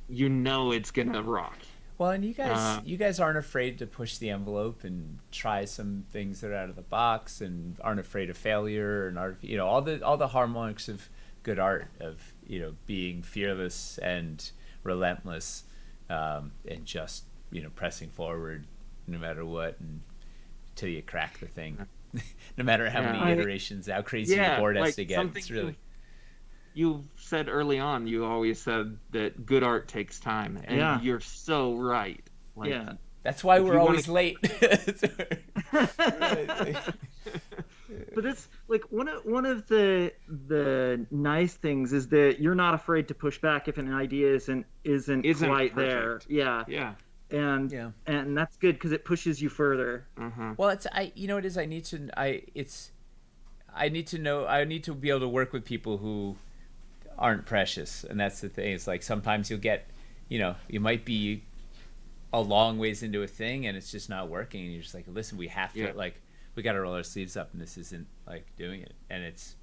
it's gonna rock. Well, and you guys aren't afraid to push the envelope and try some things that are out of the box, and aren't afraid of failure, and all the hallmarks of good art, of being fearless and relentless, and just pressing forward no matter what, and till you crack the thing, no matter how many iterations, how crazy the board has to get. It's really. You said early on, you always said that good art takes time, and you're so right. Like, that's why we're always late. But it's like one of the nice things is that you're not afraid to push back if an idea isn't quite there. Yeah. And that's good because it pushes you further. Mm-hmm. Well, I need to be able to work with people who aren't precious, and that's the thing. It's like sometimes you'll get, you might be a long ways into a thing and it's just not working, and you're just like, listen, we have to we got to roll our sleeves up, and this isn't like doing it, and it's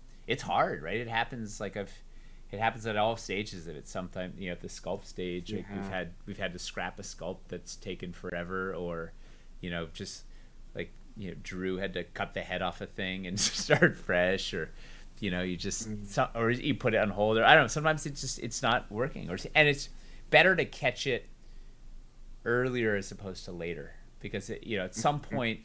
hard, right? It happens at all stages of it. Sometimes at the sculpt stage, like we've had to scrap a sculpt that's taken forever, or just like Drew had to cut the head off a thing and start fresh, or you just or you put it on hold, or I don't know. Sometimes it's not working, and it's better to catch it earlier as opposed to later, because at some point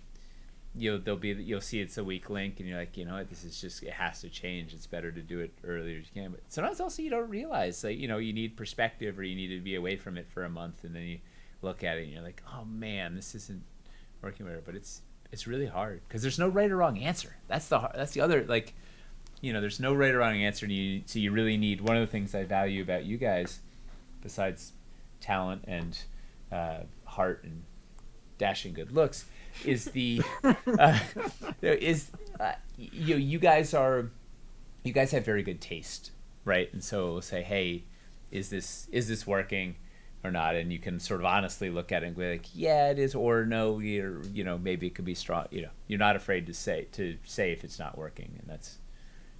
you'll see it's a weak link, and you're like, this is just, it has to change. It's better to do it earlier as you can. But sometimes also you don't realize that you need perspective, or you need to be away from it for a month, and then you look at it and you're like, oh man, this isn't working better. But it's really hard because there's no right or wrong answer. That's the other, like, there's no right or wrong answer. So you really need, one of the things I value about you guys, besides talent and heart and dashing good looks, is the you guys have very good taste, right? And so we'll say, hey, is this working or not? And you can sort of honestly look at it and be like, yeah, it is, or no, maybe it could be strong. You're not afraid to say if it's not working, and that's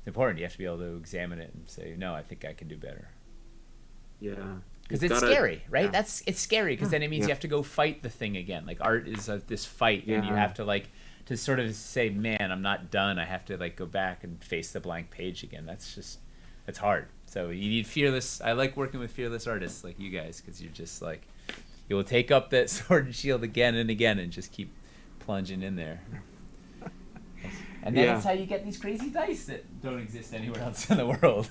important. You have to be able to examine it and say, no, I think I can do better. Yeah. Because it's scary, right? Yeah. It's scary, because then it means you have to go fight the thing again. Like, art is this fight, and you have to to sort of say, man, I'm not done. I have to go back and face the blank page again. That's hard. So you need fearless. I like working with fearless artists like you guys because you're just like, you will take up that sword and shield again and again and just keep plunging in there. And then that's how you get these crazy dice that don't exist anywhere else in the world.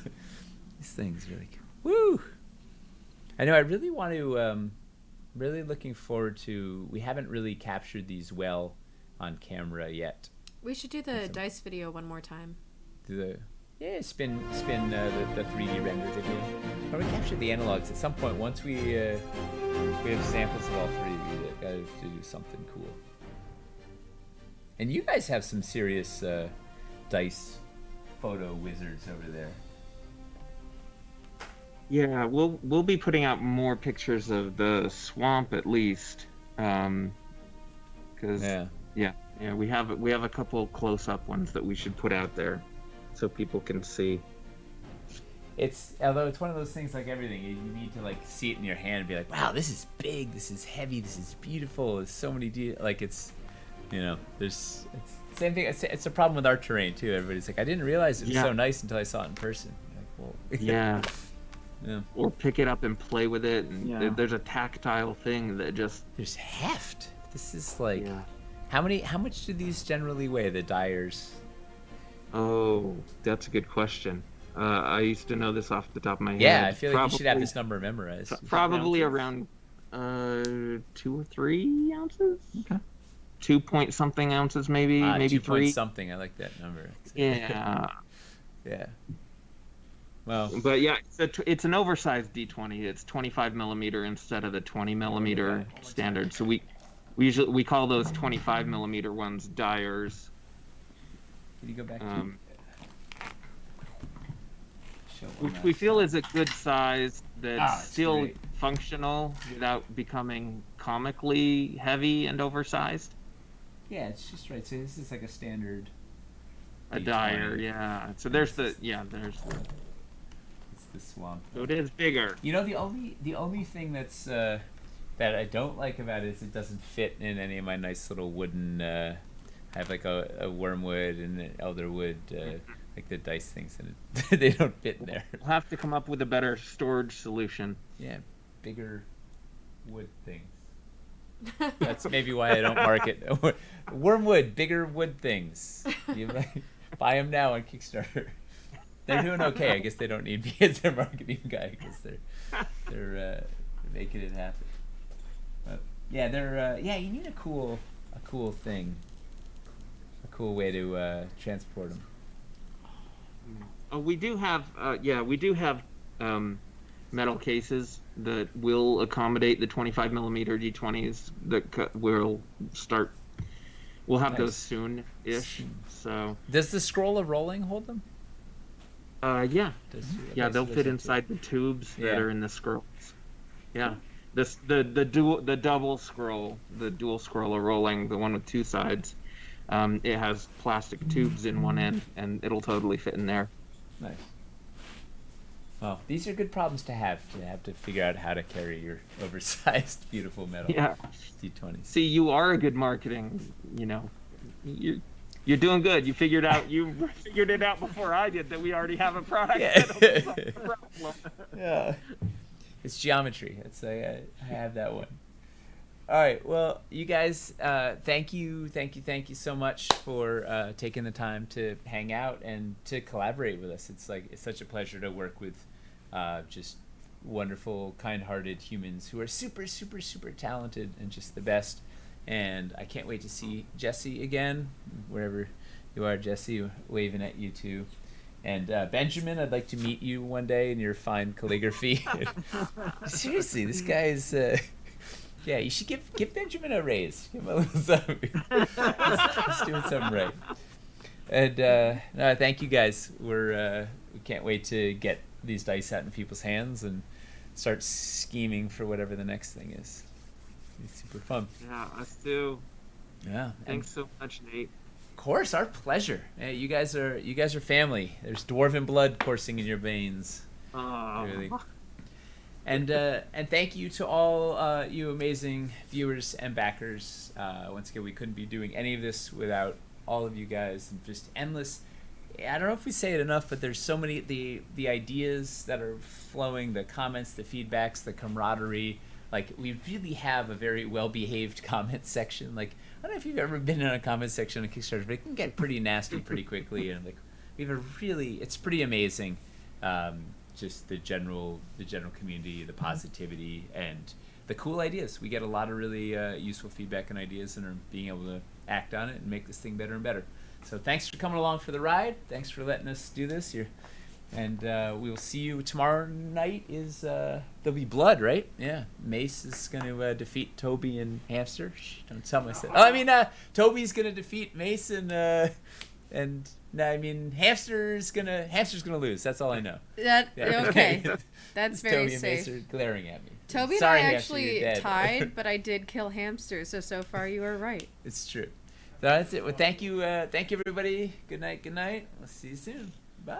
These things really cool. Woo! I know I really want to, really looking forward to, we haven't really captured these well on camera yet. We should do the dice video one more time. Spin the 3D render video. Or we capture the analogs at some point. Once we have samples of all three, we gotta do something cool. And you guys have some serious dice photo wizards over there. Yeah, we'll be putting out more pictures of the swamp at least, because we have a couple close-up ones that we should put out there, so people can see. Although it's one of those things like everything, you need to like see it in your hand and be like, wow, this is big, this is heavy, this is beautiful. There's so many there's same thing. It's a problem with our terrain too. Everybody's like, I didn't realize it was so nice until I saw it in person. Like, well, yeah. Or pick it up and play with it. And there's a tactile thing that there's heft. This is like, how much do these generally weigh? The dyers. Oh, that's a good question. I used to know this off the top of my head. Yeah, I feel like you should have this number memorized. Probably around 2 or 3 ounces. Okay. 2 point something ounces, maybe 2 3 point something. I like that number. Yeah. Yeah. Well, but yeah, it's an oversized D20. It's 25 millimeter instead of the 20 millimeter standard. So we call those 25 millimeter ones dyers. Can you go back? Which we feel is a good size that's still functional without becoming comically heavy and oversized. Yeah, it's just right. So this is like a standard. A dyer, yeah. So there's the. It's the swamp. So it is bigger. You know, the only thing that's that I don't like about it is it doesn't fit in any of my nice little wooden. I have like a wormwood and an elderwood, like the dice things, and they don't fit in there. We'll have to come up with a better storage solution. Yeah, bigger wood things. That's maybe why I don't market wormwood, bigger wood things. You buy them now on Kickstarter. They're doing okay. I guess they don't need me as their marketing guy because they're making it happen. But yeah, you need a cool thing, a cool way to transport them. Oh, we do have metal cases that will accommodate the 25 millimeter D20s that we'll have those soon-ish. So does the scroll of rolling hold them? They'll fit inside the tubes that are in the scrolls. Yeah, the double scroll, the dual scroll of rolling, the one with 2 sides. It has plastic tubes in one end, and it'll totally fit in there. Nice. Well, these are good problems to have to figure out how to carry your oversized, beautiful metal D20s. See, you are a good marketing. You're doing good. You figured it out before I did that we already have a product. Yeah. It's geometry. I have that one. All right. Well, you guys, thank you so much for taking the time to hang out and to collaborate with us. It's such a pleasure to work with just wonderful, kind-hearted humans who are super, super, super talented and just the best. And I can't wait to see Jesse again, wherever you are, Jesse, waving at you too. And Benjamin, I'd like to meet you one day in your fine calligraphy. Seriously, this guy is... yeah, you should give Benjamin a raise. Give him a little something. He's doing something right. And thank you guys. We can't wait to get these dice out in people's hands and start scheming for whatever the next thing is. It's super fun. Yeah, us too. Yeah. Thanks so much, Nate. Of course, our pleasure. Hey, you guys are family. There's dwarven blood coursing in your veins. Oh. Really. And thank you to all you amazing viewers and backers. Once again, we couldn't be doing any of this without all of you guys, and just endless I don't know if we say it enough, but there's so many the ideas that are flowing, the comments, the feedbacks, the camaraderie. Like, we really have a very well-behaved comment section. Like, I don't know if you've ever been in a comment section on Kickstarter, but it can get pretty nasty pretty quickly. And like, we have it's pretty amazing. Just the general community, the positivity, and the cool ideas. We get a lot of really useful feedback and ideas, and are being able to act on it and make this thing better and better. So thanks for coming along for the ride. Thanks for letting us do this here. And we will see you tomorrow night. There'll be blood, right? Yeah. Mace is going to defeat Toby and Hamster. Shh, don't tell myself. Oh, I mean, Toby's going to defeat Mace and I mean, Hamster's gonna lose. That's all I know. Okay. That's very Toby safe. and Mace are glaring at me. Toby Sorry, and I Hamster, you're actually dead. tied, but I did kill Hamster, so far you were right. It's true. So that's it. Well, thank you everybody. Good night. We'll see you soon. Bye.